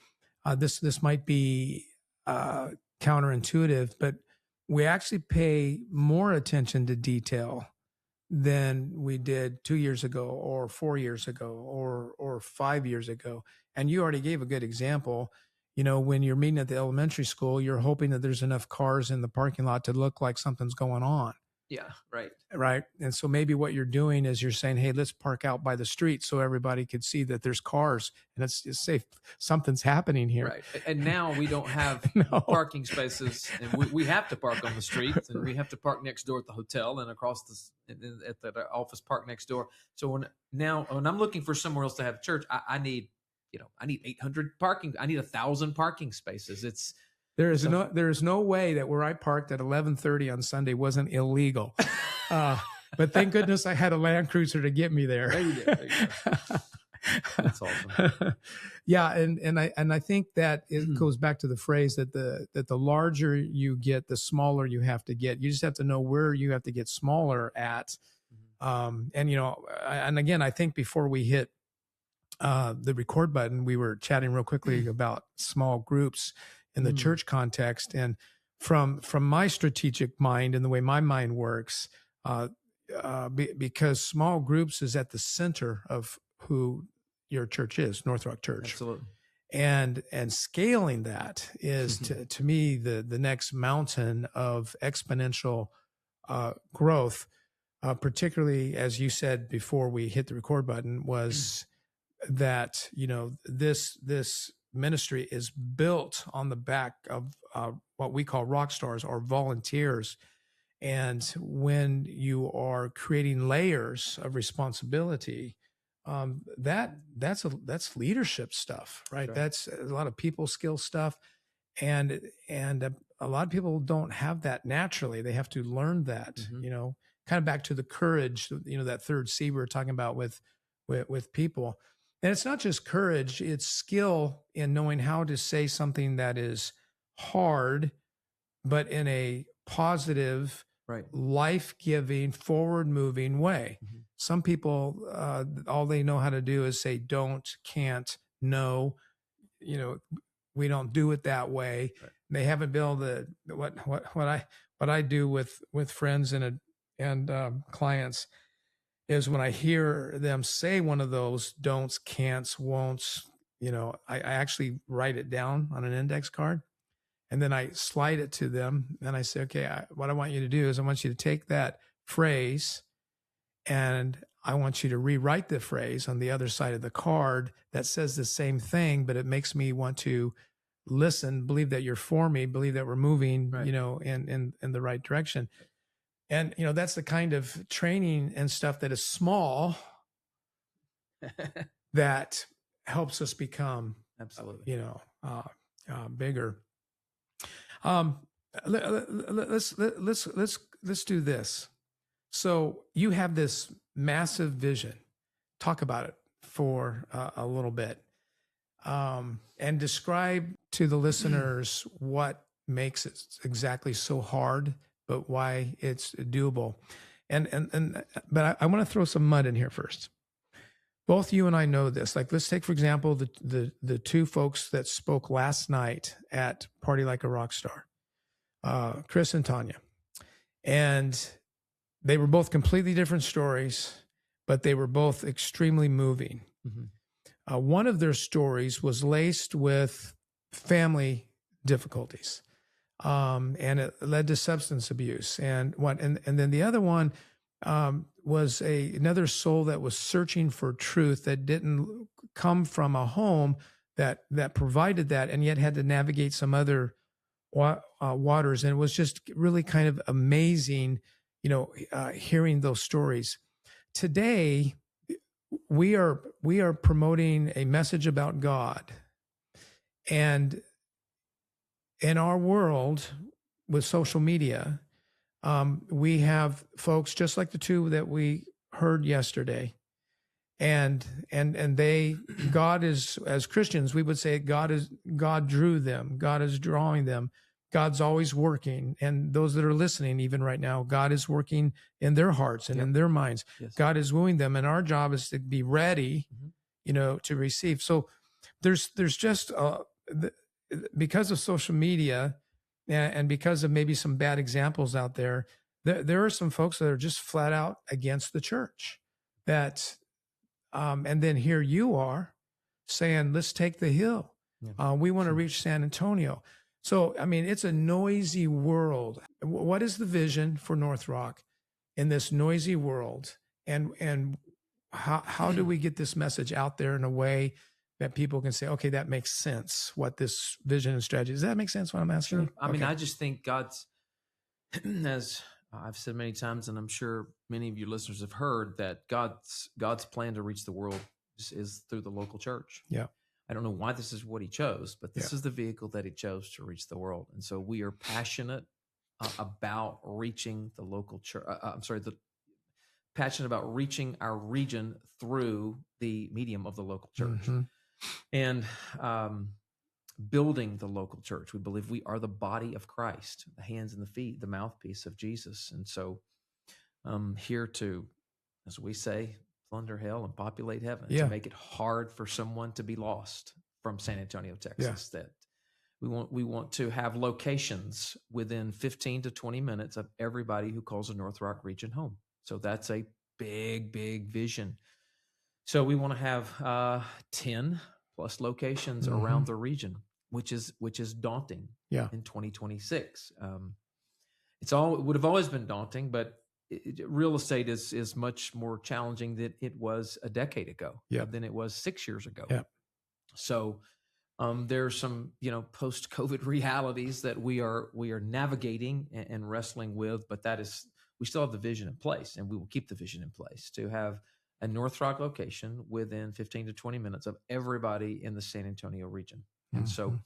this might be counterintuitive, but we actually pay more attention to detail than we did 2 years ago or 4 years ago or 5 years ago. And you already gave a good example. You know, when you're meeting at the elementary school, you're hoping that there's enough cars in the parking lot to look like something's going on. Yeah, right. Right. And so maybe what you're doing is you're saying, hey, let's park out by the street so everybody could see that there's cars and it's safe. Something's happening here. Right. And now we don't have parking spaces, and we have to park on the street, and we have to park next door at the hotel and across at the office park next door. So when I'm looking for somewhere else to have church, I need 800 parking. I need 1,000 parking spaces. There is no way that where I parked at 11:30 on Sunday wasn't illegal. But thank goodness I had a Land Cruiser to get me there. There you go. That's awesome. Yeah, and I think that it goes back to the phrase that the larger you get, the smaller you have to get. You just have to know where you have to get smaller at. And again, I think before we hit the record button, we were chatting real quickly about small groups in the church context. And from my strategic mind and the way my mind works, because small groups is at the center of who your church is, Northrock Church. Absolutely. And scaling that is to me the next mountain of exponential growth, particularly as you said before we hit the record button, was that, this ministry is built on the back of what we call rock stars or volunteers. And when you are creating layers of responsibility, that's leadership stuff, right? That's a lot of people skill stuff. And a lot of people don't have that naturally. They have to learn that, kind of back to the courage, that third C we were talking about with people. And it's not just courage, it's skill in knowing how to say something that is hard, but in a positive, life-giving, forward-moving way. Some people, all they know how to do is say don't, can't, no. We don't do it that way. They haven't built what I do with friends and clients is when I hear them say one of those don'ts, can'ts, won'ts, I actually write it down on an index card and then I slide it to them and I say, okay, what I want you to do is I want you to take that phrase and I want you to rewrite the phrase on the other side of the card that says the same thing, but it makes me want to listen, believe that you're for me, believe that we're moving, in the right direction. And, that's the kind of training and stuff that is small that helps us become, absolutely, bigger. Let's do this. So you have this massive vision. Talk about it for a little bit, and describe to the listeners what makes it exactly so hard, but why it's doable. But I want to throw some mud in here first. Both you and I know this. Like, let's take, for example, the two folks that spoke last night at Party Like a Rock Star, Chris and Tanya. And they were both completely different stories, but they were both extremely moving. One of their stories was laced with family difficulties. And it led to substance abuse and then the other one was another soul that was searching for truth that didn't come from a home that provided that, and yet had to navigate some other waters. And it was just really kind of amazing, hearing those stories. Today, we are promoting a message about God. And in our world with social media, we have folks just like the two that we heard yesterday. And they, God is, as Christians, we would say God drew them. God is drawing them. God's always working. And those that are listening, even right now, God is working in their hearts and in their minds. Yes. God is wooing them. And our job is to be ready, to receive. So there's just, because of social media and because of maybe some bad examples out there, there are some folks that are just flat out against the church that, and then here you are saying, let's take the hill. We want to reach San Antonio. So, I mean, it's a noisy world. What is the vision for Northrock in this noisy world? And how do we get this message out there in a way that people can say, okay, that makes sense, what this vision and strategy, does that make sense what I'm asking you? I mean, I just think God's, as I've said many times, and I'm sure many of you listeners have heard, that God's plan to reach the world is through the local church. Yeah. I don't know why this is what he chose, but this is the vehicle that he chose to reach the world. And so we are passionate about reaching the local church. Passionate about reaching our region through the medium of the local church. And building the local church. We believe we are the body of Christ, the hands and the feet, the mouthpiece of Jesus. And so here to, as we say, plunder hell and populate heaven, to make it hard for someone to be lost from San Antonio, Texas. That we want to have locations within 15 to 20 minutes of everybody who calls the Northrock region home. So that's a big, big vision. So we want to have 10 plus locations around the region, which is daunting in 2026. It would have always been daunting, but real estate is much more challenging than it was a decade ago, than it was 6 years ago. So there's some post-COVID realities that we are navigating and wrestling with, but we still have the vision in place, and we will keep the vision in place to have a Northrock location within 15 to 20 minutes of everybody in the San Antonio region. And so,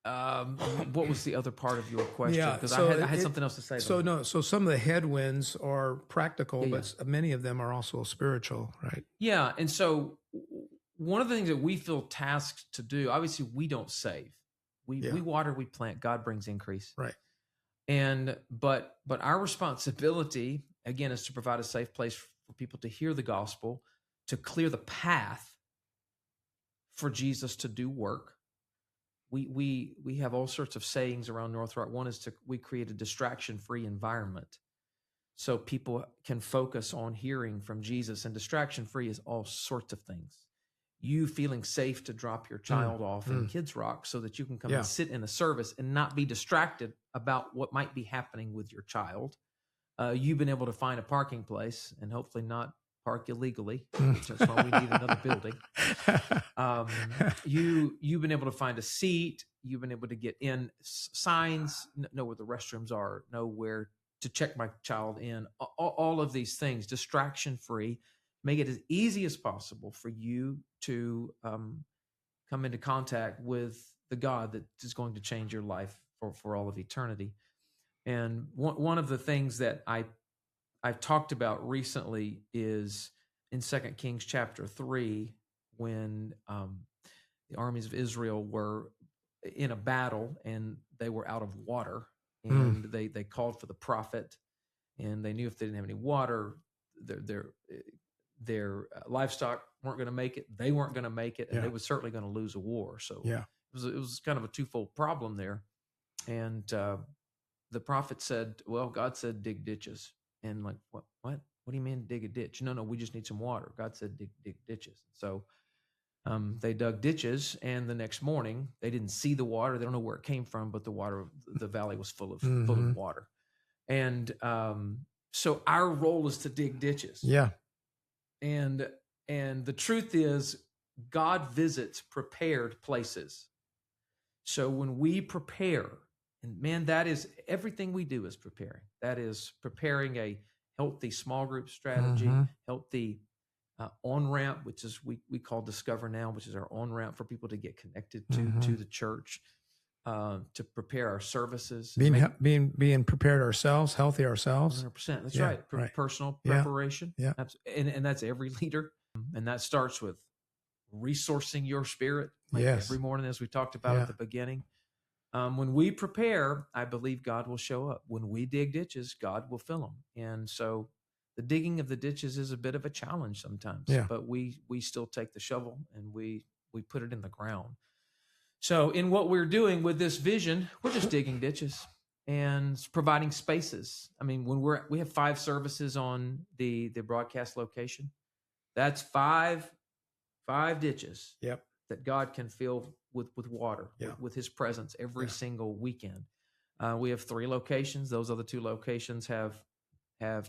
what was the other part of your question? Because I had something else to say. So some of the headwinds are practical, but many of them are also spiritual, right? Yeah. And so one of the things that we feel tasked to do, obviously we don't save. We water, we plant, God brings increase. Right. But our responsibility, again, is to provide a safe place for people to hear the gospel, to clear the path for Jesus to do work. We have all sorts of sayings around Northrock. One is we create a distraction-free environment so people can focus on hearing from Jesus. And distraction-free is all sorts of things. You feeling safe to drop your child off in Kids Rock so that you can come and sit in a service and not be distracted about what might be happening with your child. You've been able to find a parking place and hopefully not park illegally. That's why we need another building. You've been able to find a seat. You've been able to get in signs, know where the restrooms are, know where to check my child in. All of these things, distraction-free. Make it as easy as possible for you to come into contact with the God that is going to change your life for all of eternity. And one of the things that I've talked about recently is in 2 Kings chapter 3, when the armies of Israel were in a battle and they were out of water, and they called for the prophet, and they knew if they didn't have any water, their livestock weren't going to make it. They weren't going to make it, and they were certainly going to lose a war. So it was kind of a twofold problem there. And the prophet said, well, God said, dig ditches. And like, what do you mean dig a ditch? No, we just need some water. God said, dig ditches. So they dug ditches, and the next morning they didn't see the water. They don't know where it came from, but the valley was full of water. And so our role is to dig ditches. Yeah. And the truth is, God visits prepared places. So when we prepare, and man, that is everything we do is preparing. That is preparing a healthy small group strategy, healthy on-ramp, which is we call Discover Now, which is our on-ramp for people to get connected to the church, to prepare our services. Being prepared ourselves, healthy ourselves. 100%. That's right. Personal preparation. Yeah. And that's every leader. And that starts with resourcing your spirit every morning, as we talked about at the beginning. When we prepare, I believe God will show up. When we dig ditches, God will fill them. And so the digging of the ditches is a bit of a challenge sometimes, but we still take the shovel and we put it in the ground. So in what we're doing with this vision, we're just digging ditches and providing spaces. I mean, when we have 5 services on the broadcast location, that's five ditches that God can fill with water, with his presence every single weekend. We have 3 locations. Those other 2 locations have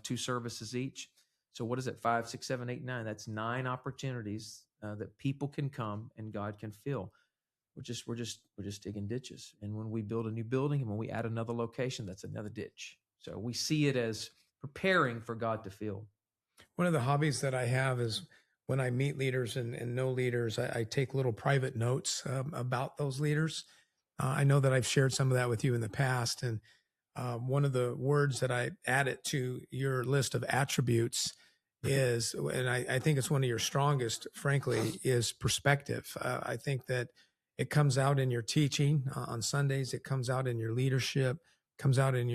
2 services each. So what is it? 5, 6, 7, 8, 9. That's 9 opportunities that people can come and God can fill. We're just digging ditches. And when we build a new building and when we add another location, that's another ditch. So we see it as preparing for God to fill. One of the hobbies that I have is when I meet leaders and know leaders, I take little private notes about those leaders. I know that I've shared some of that with you in the past. And one of the words that I added to your list of attributes is, and I think it's one of your strongest, frankly, is perspective. I think that it comes out in your teaching on Sundays. It comes out in your leadership, comes out in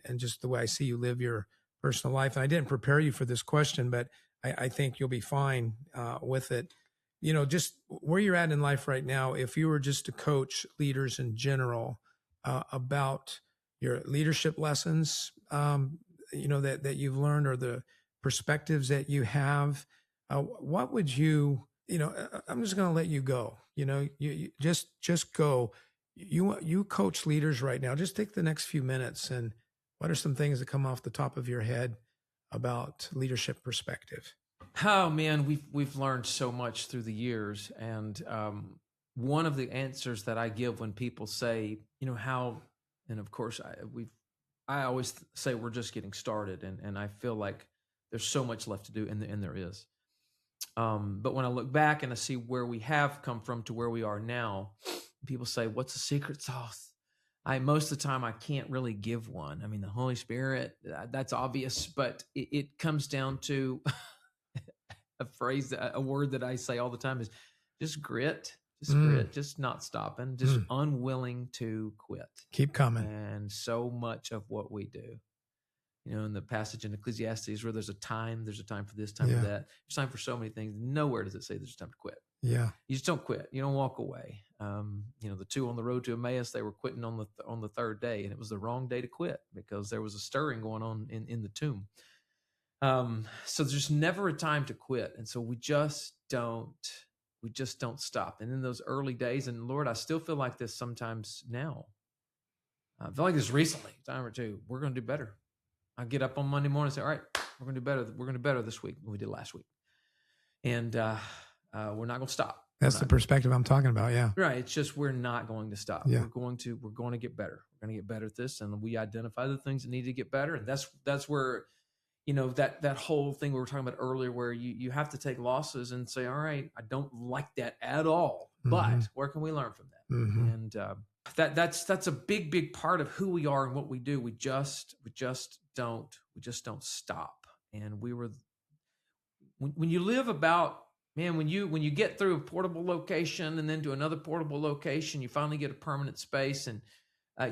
and just the way I see you live your personal life. And I didn't prepare you for this question, but I think you'll be fine with it. You know, just where you're at in life right now, if you were just to coach leaders in general about your leadership lessons, that you've learned, or the perspectives that you have, what would you, I'm just going to let you go. You just go. You coach leaders right now. Just take the next few minutes, and what are some things that come off the top of your head about leadership perspective? Oh man, we've learned so much through the years, and one of the answers that I give when people say, how, and of course I always say we're just getting started, and I feel like there's so much left to do, and there is. But when I look back and I see where we have come from to where we are now, people say, "What's the secret sauce?" Most of the time I can't really give one. I mean, the Holy Spirit, that's obvious, but it comes down to a word that I say all the time is just grit, just not stopping, just unwilling to quit. Keep coming. And so much of what we do, in the passage in Ecclesiastes where there's a time for this, time for that. There's time for so many things. Nowhere does it say there's time to quit. Yeah. You just don't quit. You don't walk away. The 2 on the road to Emmaus, they were quitting on the 3rd day, and it was the wrong day to quit because there was a stirring going on in the tomb. So there's never a time to quit. And so we just don't stop. And in those early days, and Lord, I still feel like this sometimes now. I feel like this recently, time or two, we're going to do better. I get up on Monday morning and say, all right, we're going to do better. We're going to do better this week than we did last week. And we're not going to stop. That's the perspective I'm talking about. Yeah. Right. It's just, we're not going to stop. Yeah. We're going to get better. We're going to get better at this. And we identify the things that need to get better. And that's where, that whole thing we were talking about earlier, where you have to take losses and say, all right, I don't like that at all, but where can we learn from that? And that's a big part of who we are and what we do. We just don't stop. And when you live about, man, when you get through a portable location and then to another portable location, you finally get a permanent space, and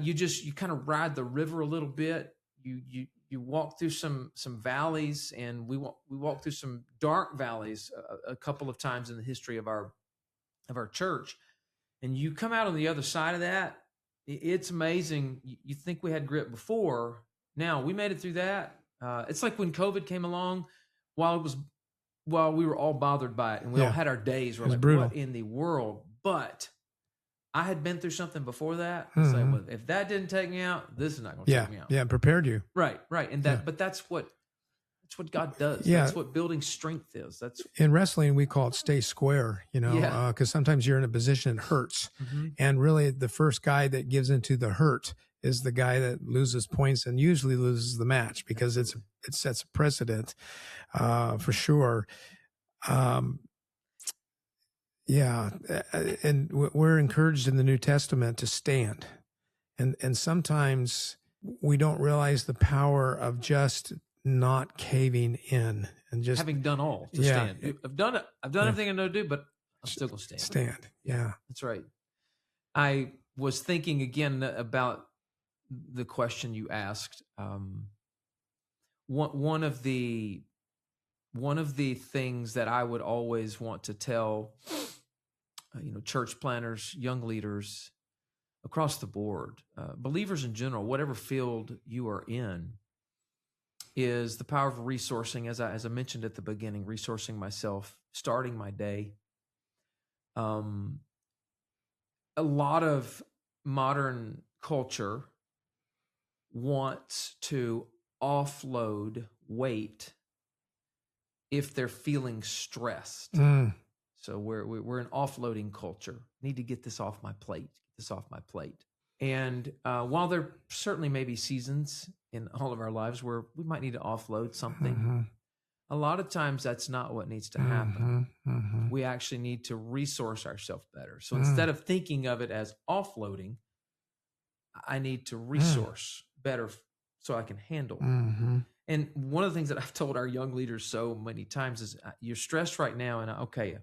you kind of ride the river a little bit. You walk through some valleys, and we walk through some dark valleys a couple of times in the history of our church, and you come out on the other side of that. It's amazing. You think we had grit before. Now we made it through that. It's like when COVID came along, while we were all bothered by it, and we all had our days. We're like, brutal. What in the world? But I had been through something before that. It's like, well, if that didn't take me out, this is not going to take me out. Yeah, prepared you. Right. And but that's what That's what God does. Yeah. That's what building strength is. That's in wrestling, we call it stay square, Yeah. because sometimes you're in a position that hurts. Mm-hmm. And really the first guy that gives into the hurt is the guy that loses points and usually loses the match, because it sets a precedent, for sure. Yeah. And we're encouraged in the New Testament to stand. And sometimes we don't realize the power of just not caving in and just having done all to stand. I've done it. I've done everything I know to do, but I'm still going to stand. Stand. Yeah. That's right. I was thinking again about the question you asked. One of the things that I would always want to tell, church planners, young leaders across the board, believers in general, whatever field you are in, is the power of resourcing. As I mentioned at the beginning, resourcing myself, starting my day. A lot of modern culture wants to offload weight if they're feeling stressed. So we're an offloading culture. Need to get this off my plate. Get this off my plate. And while there certainly may be seasons in all of our lives where we might need to offload something, a lot of times that's not what needs to happen. We actually need to resource ourselves better. So instead of thinking of it as offloading, I need to resource better so I can handle. And one of the things that I've told our young leaders so many times is, you're stressed right now, and okay,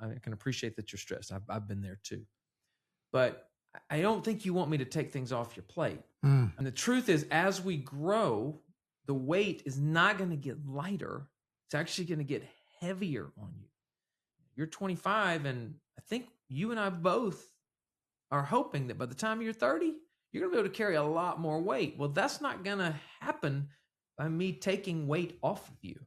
I can appreciate that you're stressed. I've been there too. But I don't think you want me to take things off your plate. And the truth is, as we grow, the weight is not going to get lighter. It's actually going to get heavier on you. You're 25, and I think you and I both are hoping that by the time you're 30, you're going to be able to carry a lot more weight. Well, that's not going to happen by me taking weight off of you.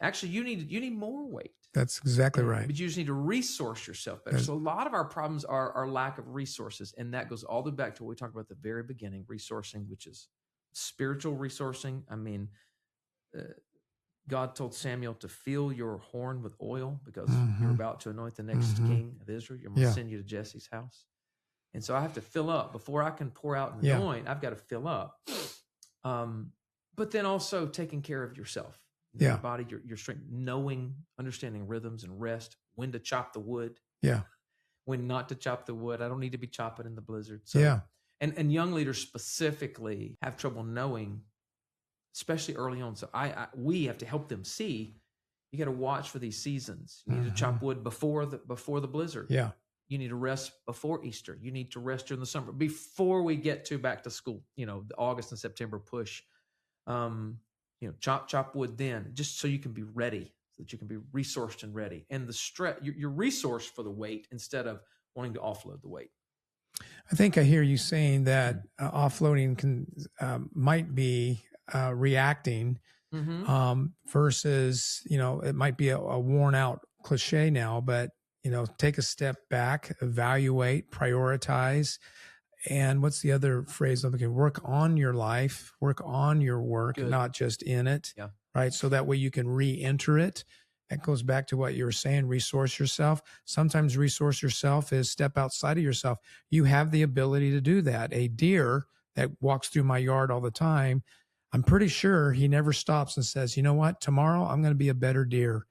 Actually, you need more weight. That's exactly right. But you just need to resource yourself better. So a lot of our problems are our lack of resources. And that goes all the way back to what we talked about at the very beginning, resourcing, which is spiritual resourcing. I mean, God told Samuel to fill your horn with oil because you're about to anoint the next king of Israel. You're going to send you to Jesse's house. And so I have to fill up. Before I can pour out and anoint, I've got to fill up. But then also taking care of yourself. Your body, your strength, understanding rhythms and rest, when to chop the wood, when not to chop the wood. I don't need to be chopping in the blizzard. So, and young leaders specifically have trouble knowing, especially early on. So we have to help them see. You got to watch for these seasons. You need to chop wood before the blizzard. Yeah. You need to rest before Easter. You need to rest during the summer before we get to back to school. The August and September push. Chop wood then, just so you can be ready, so that you can be resourced and ready. And the stress, you're resourced for the weight instead of wanting to offload the weight. I think I hear you saying that offloading might be reacting versus, it might be a worn out cliche now, but, take a step back, evaluate, prioritize. And what's the other phrase I'm looking? Work on your life, work on your work, not just in it. Yeah. Right. So that way you can re-enter it. That goes back to what you were saying, resource yourself. Sometimes resource yourself is step outside of yourself. You have the ability to do that. A deer that walks through my yard all the time, I'm pretty sure he never stops and says, you know what, tomorrow I'm going to be a better deer.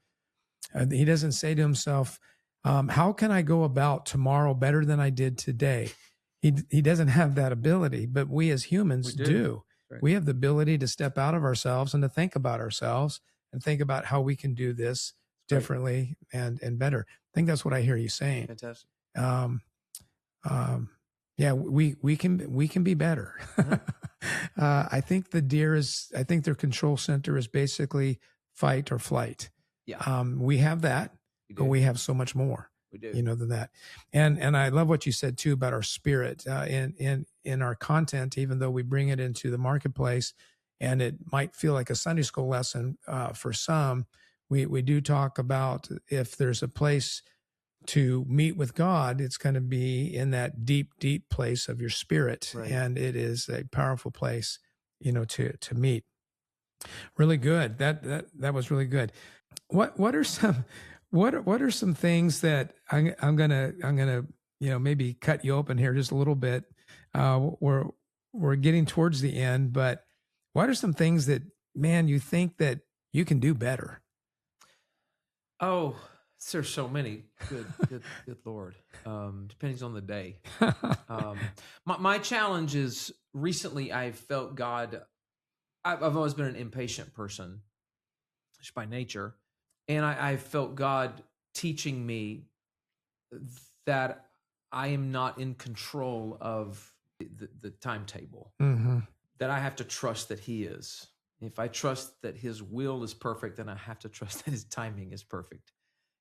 He doesn't say to himself, how can I go about tomorrow better than I did today? He doesn't have that ability, but we as humans do. Right. We have the ability to step out of ourselves and to think about ourselves and think about how we can do this differently and better. I think that's what I hear you saying. Fantastic. We can be better. I think their control center is basically fight or flight. Yeah. We have that, but we have so much more. We do. Than that. And I love what you said too about our spirit in our content, even though we bring it into the marketplace and it might feel like a Sunday school lesson for some, we do talk about if there's a place to meet with God, it's going to be in that deep, deep place of your spirit. Right. And it is a powerful place, to meet. Really good. That was really good. What are some what are some things that I'm gonna maybe cut you open here just a little bit. We're getting towards the end, but what are some things that, man, you think that you can do better? Oh, there's so many. Good Lord. Depends on the day. My challenge is recently I've felt God. I've always been an impatient person, just by nature, and I've felt God teaching me that I am not in control of the timetable. Mm-hmm. That I have to trust that He is. If I trust that His will is perfect, then I have to trust that His timing is perfect.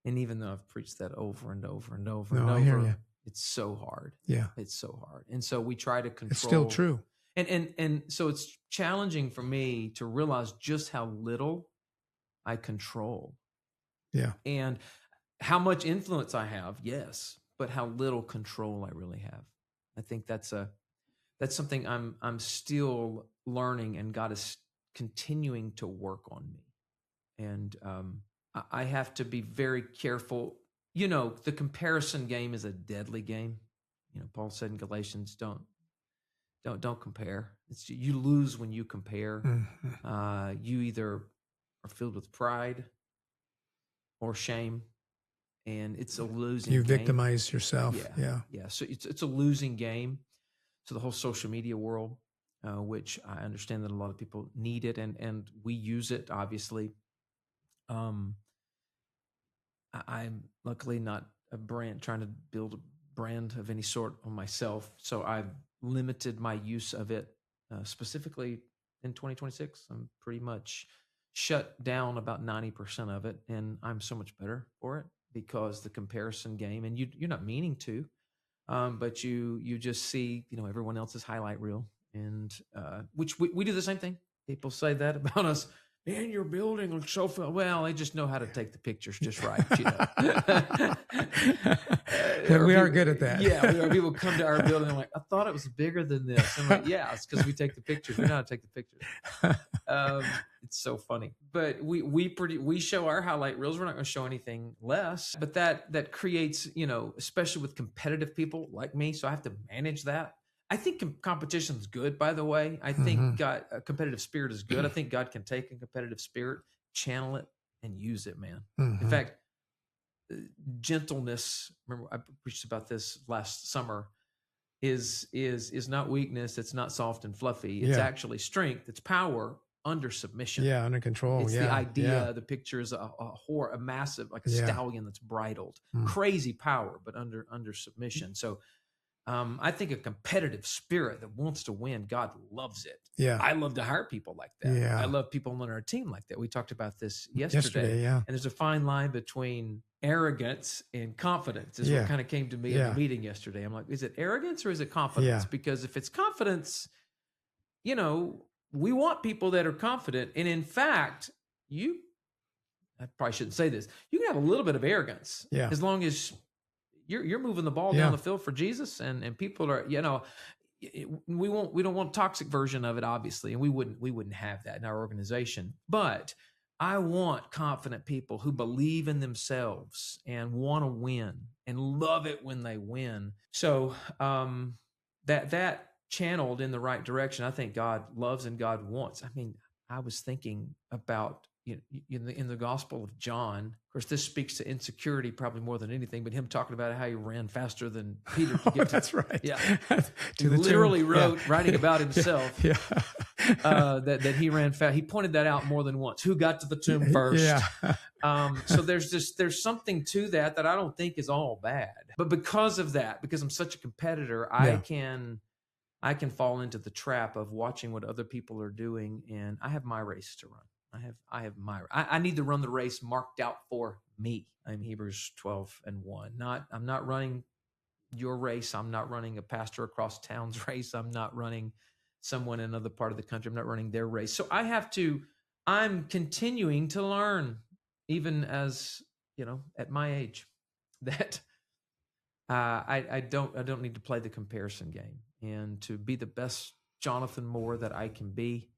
And even though I've preached that over and over and over and No, I hear over, you. it's so hard. Yeah. It's so hard. And so we try to control. It's still true. And so it's challenging for me to realize just how little I control. Yeah. And how much influence I have, yes, but how little control I really have. I think that's something I'm still learning, and God is continuing to work on me. And I have to be very careful. The comparison game is a deadly game. Paul said in Galatians, don't compare. You lose when you compare. Mm-hmm. You either are filled with pride or shame, and it's a losing You game. victimize yourself. Yeah. So it's a losing game. So the whole social media world, which I understand that a lot of people need it, and we use it, obviously. I'm luckily not trying to build a brand of any sort on myself. So I've limited my use of it, specifically in 2026. I'm pretty much shut down about 90% of it. And I'm so much better for it because the comparison game, and you're not meaning to, but you just see, everyone else's highlight reel, and which we do the same thing. People say that about us. Man, your building looks so fun. Well, they just know how to take the pictures just right. We are good at that. Yeah, people come to our building and like, I thought it was bigger than this. I'm like, yeah, it's because we take the pictures. We know how to take the pictures. It's so funny. But we show our highlight reels. We're not going to show anything less. But that creates, especially with competitive people like me. So I have to manage that. I think competition is good, by the way. I think a competitive spirit is good. I think God can take a competitive spirit, channel it, and use it, man. In fact, gentleness, remember I preached about this last summer, is not weakness. It's not soft and fluffy. It's actually strength. It's power under submission. Yeah, under control. It's the idea. The picture is a massive, like a stallion that's bridled. Crazy power, but under submission. So I think a competitive spirit that wants to win, God loves it. Yeah. I love to hire people like that. Yeah. I love people on our team like that. We talked about this yesterday. Yeah. And there's a fine line between arrogance and confidence is what kind of came to me in the meeting yesterday. I'm like, is it arrogance or is it confidence? Yeah. Because if it's confidence, we want people that are confident. And in fact, I probably shouldn't say this, you can have a little bit of arrogance as long as you're moving the ball down the field for Jesus, and people are, we don't want a toxic version of it, obviously, and we wouldn't have that in our organization. But I want confident people who believe in themselves and want to win and love it when they win. So that channeled in the right direction, I think God loves and God wants. I mean, I was thinking about in the Gospel of John. Of course, this speaks to insecurity probably more than anything, but him talking about how he ran faster than Peter could get to. That's right. Yeah. He literally writing about himself that he ran fast. He pointed that out more than once. Who got to the tomb first? So there's something to that I don't think is all bad. But because of that, because I'm such a competitor, I can fall into the trap of watching what other people are doing, and I have my race to run. I need to run the race marked out for me. I'm Hebrews 12:1. I'm not running your race. I'm not running a pastor across town's race. I'm not running someone in another part of the country. I'm not running their race. So I'm continuing to learn, even as, at my age, that I don't need to play the comparison game, and to be the best Jonathan Moore that I can be.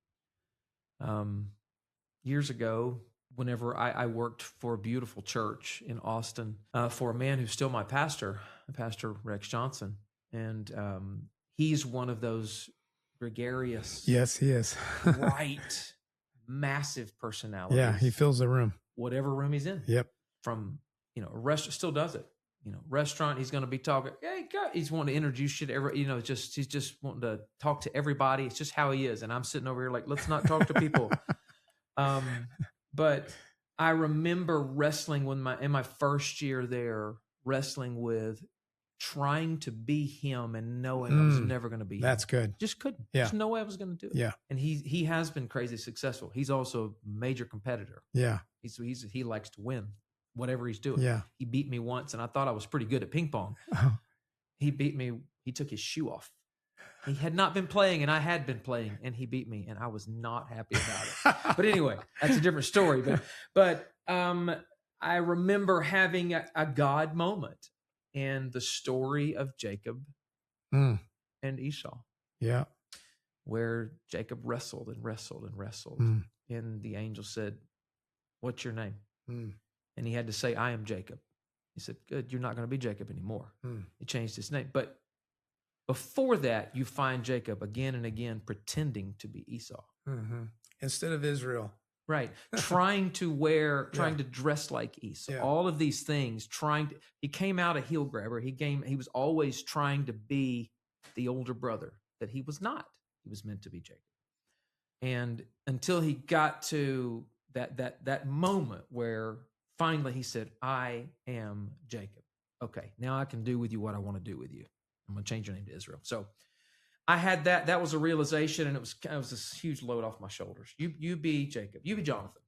years ago, whenever I worked for a beautiful church in Austin for a man who's still my pastor, Pastor Rex Johnson. And he's one of those gregarious, yes, he is, bright, massive personalities. Yeah, he fills the room. Whatever room he's in. Yep. From, a restaurant, still does it. Restaurant, he's going to be talking. Hey, God, he's wanting to introduce you to he's just wanting to talk to everybody. It's just how he is. And I'm sitting over here like, let's not talk to people. But I remember wrestling in my first year there, wrestling with trying to be him and knowing I was never going to be That's him. good. Just couldn't. Yeah. There's no way I was going to do it. Yeah. And he has been crazy successful. He's also a major competitor. Yeah. He likes to win whatever he's doing. Yeah. He beat me once and I thought I was pretty good at ping pong. Oh. He beat me. He took his shoe off. He had not been playing and I had been playing and he beat me and I was not happy about it. But anyway, that's a different story. But I remember having a God moment in the story of Jacob and Esau. Yeah. Where Jacob wrestled and wrestled and wrestled. And the angel said, "What's your name?" And he had to say, "I am Jacob." He said, "Good, you're not going to be Jacob anymore." He changed his name. But before that, you find Jacob again and again pretending to be Esau. Instead of Israel. Right. Trying to dress like Esau. Yeah. All of these things, he came out a heel grabber. He was always trying to be the older brother that he was not. He was meant to be Jacob. And until he got to that moment where finally he said, "I am Jacob. Okay, now I can do with you what I want to do with you. I'm going to change your name to Israel." So I had that was a realization, and it was this huge load off my shoulders. You be Jacob, you be Jonathan.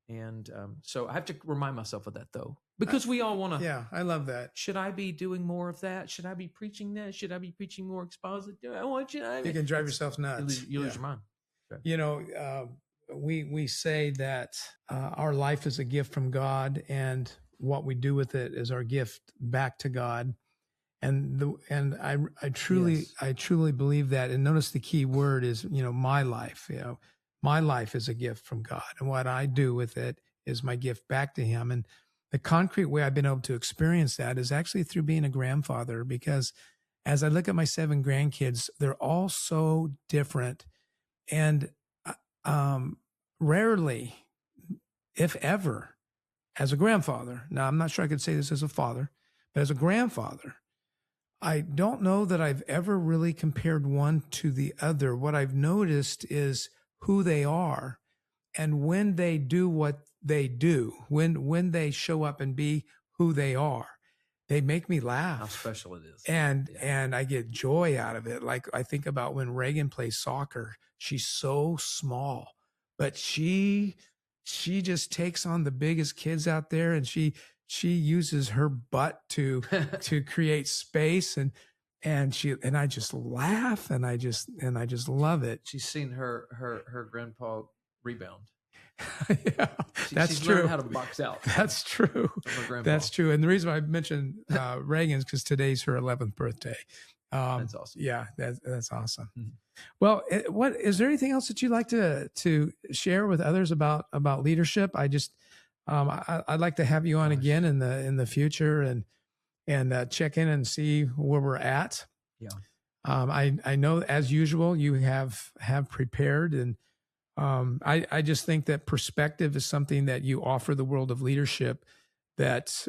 And so I have to remind myself of that, though, because we all want to. Yeah, I love that. Should I be doing more of that? Should I be preaching that? Should I be preaching more exposit? I want you. You can drive yourself nuts. You lose your mind. Okay. We say that our life is a gift from God, and what we do with it is our gift back to God. And I truly believe that. And notice the key word is, my life. My life is a gift from God, and what I do with it is my gift back to Him. And the concrete way I've been able to experience that is actually through being a grandfather, because as I look at my 7 grandkids, they're all so different. And rarely, if ever, as a grandfather, now I'm not sure I could say this as a father, but as a grandfather, I don't know that I've ever really compared one to the other. What I've noticed is who they are, and when they do what they do, when they show up and be who they are, they make me laugh. How special it is. And I get joy out of it. Like I think about when Reagan plays soccer, she's so small, but she just takes on the biggest kids out there, and she uses her butt to create space, and I just laugh, and I just love it. She's seen her grandpa rebound. Yeah, that's she's true. Learned how to box out. That's true. That's true. And the reason I mentioned Reagan is because today's her 11th birthday. That's awesome. Yeah, that's awesome. Mm-hmm. Well, what is there anything else that you'd like to share with others about leadership? I just I'd like to have you on again in the future and check in and see where we're at. Yeah. I know, as usual, you have prepared, and I just think that perspective is something that you offer the world of leadership that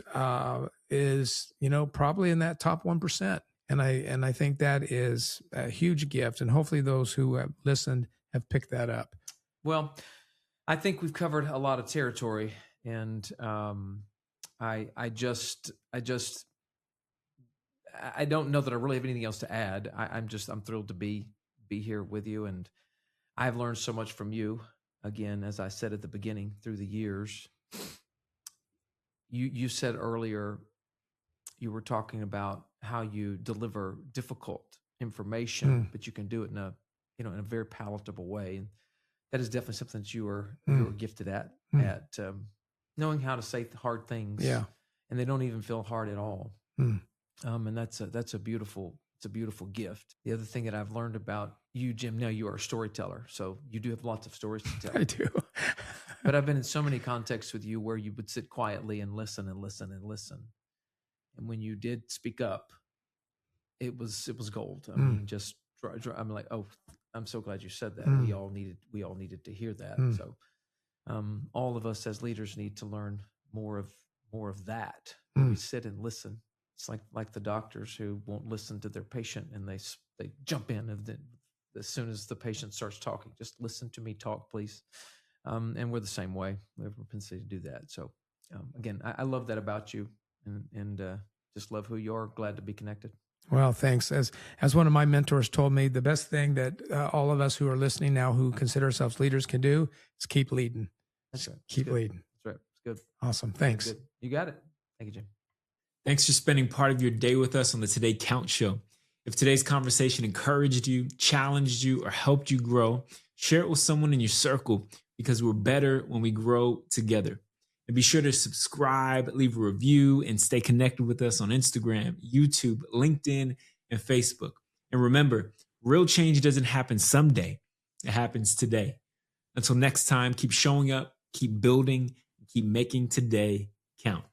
is, probably in that top 1%. And I think that is a huge gift, and hopefully those who have listened have picked that up. Well, I think we've covered a lot of territory, and I don't know that I really have anything else to add. I'm thrilled to be here with you, and I've learned so much from you. Again, as I said at the beginning, through the years. You said earlier, you were talking about how you deliver difficult information, but you can do it in a very palatable way, and that is definitely something that you were gifted at knowing how to say hard things. Yeah, and they don't even feel hard at all. And that's a beautiful gift. The other thing that I've learned about you, Jim, now you are a storyteller, so you do have lots of stories to tell. I do. But I've been in so many contexts with you where you would sit quietly and listen and listen and listen. And when you did speak up, it was gold. I mean, just I'm like, oh, I'm so glad you said that. We all needed to hear that. So all of us as leaders need to learn more of that. We sit and listen. It's like the doctors who won't listen to their patient, and they jump in as soon as the patient starts talking. Just listen to me talk, please. And we're the same way. We have a propensity to do that. So again, I love that about you, and just love who you are. Glad to be connected. Well, thanks. As one of my mentors told me, the best thing that all of us who are listening now who consider ourselves leaders can do is keep leading. That's right. Keep leading. That's right. It's good. Awesome. Thanks. Good. You got it. Thank you, Jim. Thanks for spending part of your day with us on the Today Count Show. If today's conversation encouraged you, challenged you, or helped you grow, share it with someone in your circle, because we're better when we grow together. And be sure to subscribe, leave a review, and stay connected with us on Instagram, YouTube, LinkedIn, and Facebook. And remember, real change doesn't happen someday. It happens today. Until next time, keep showing up, keep building, keep making today count.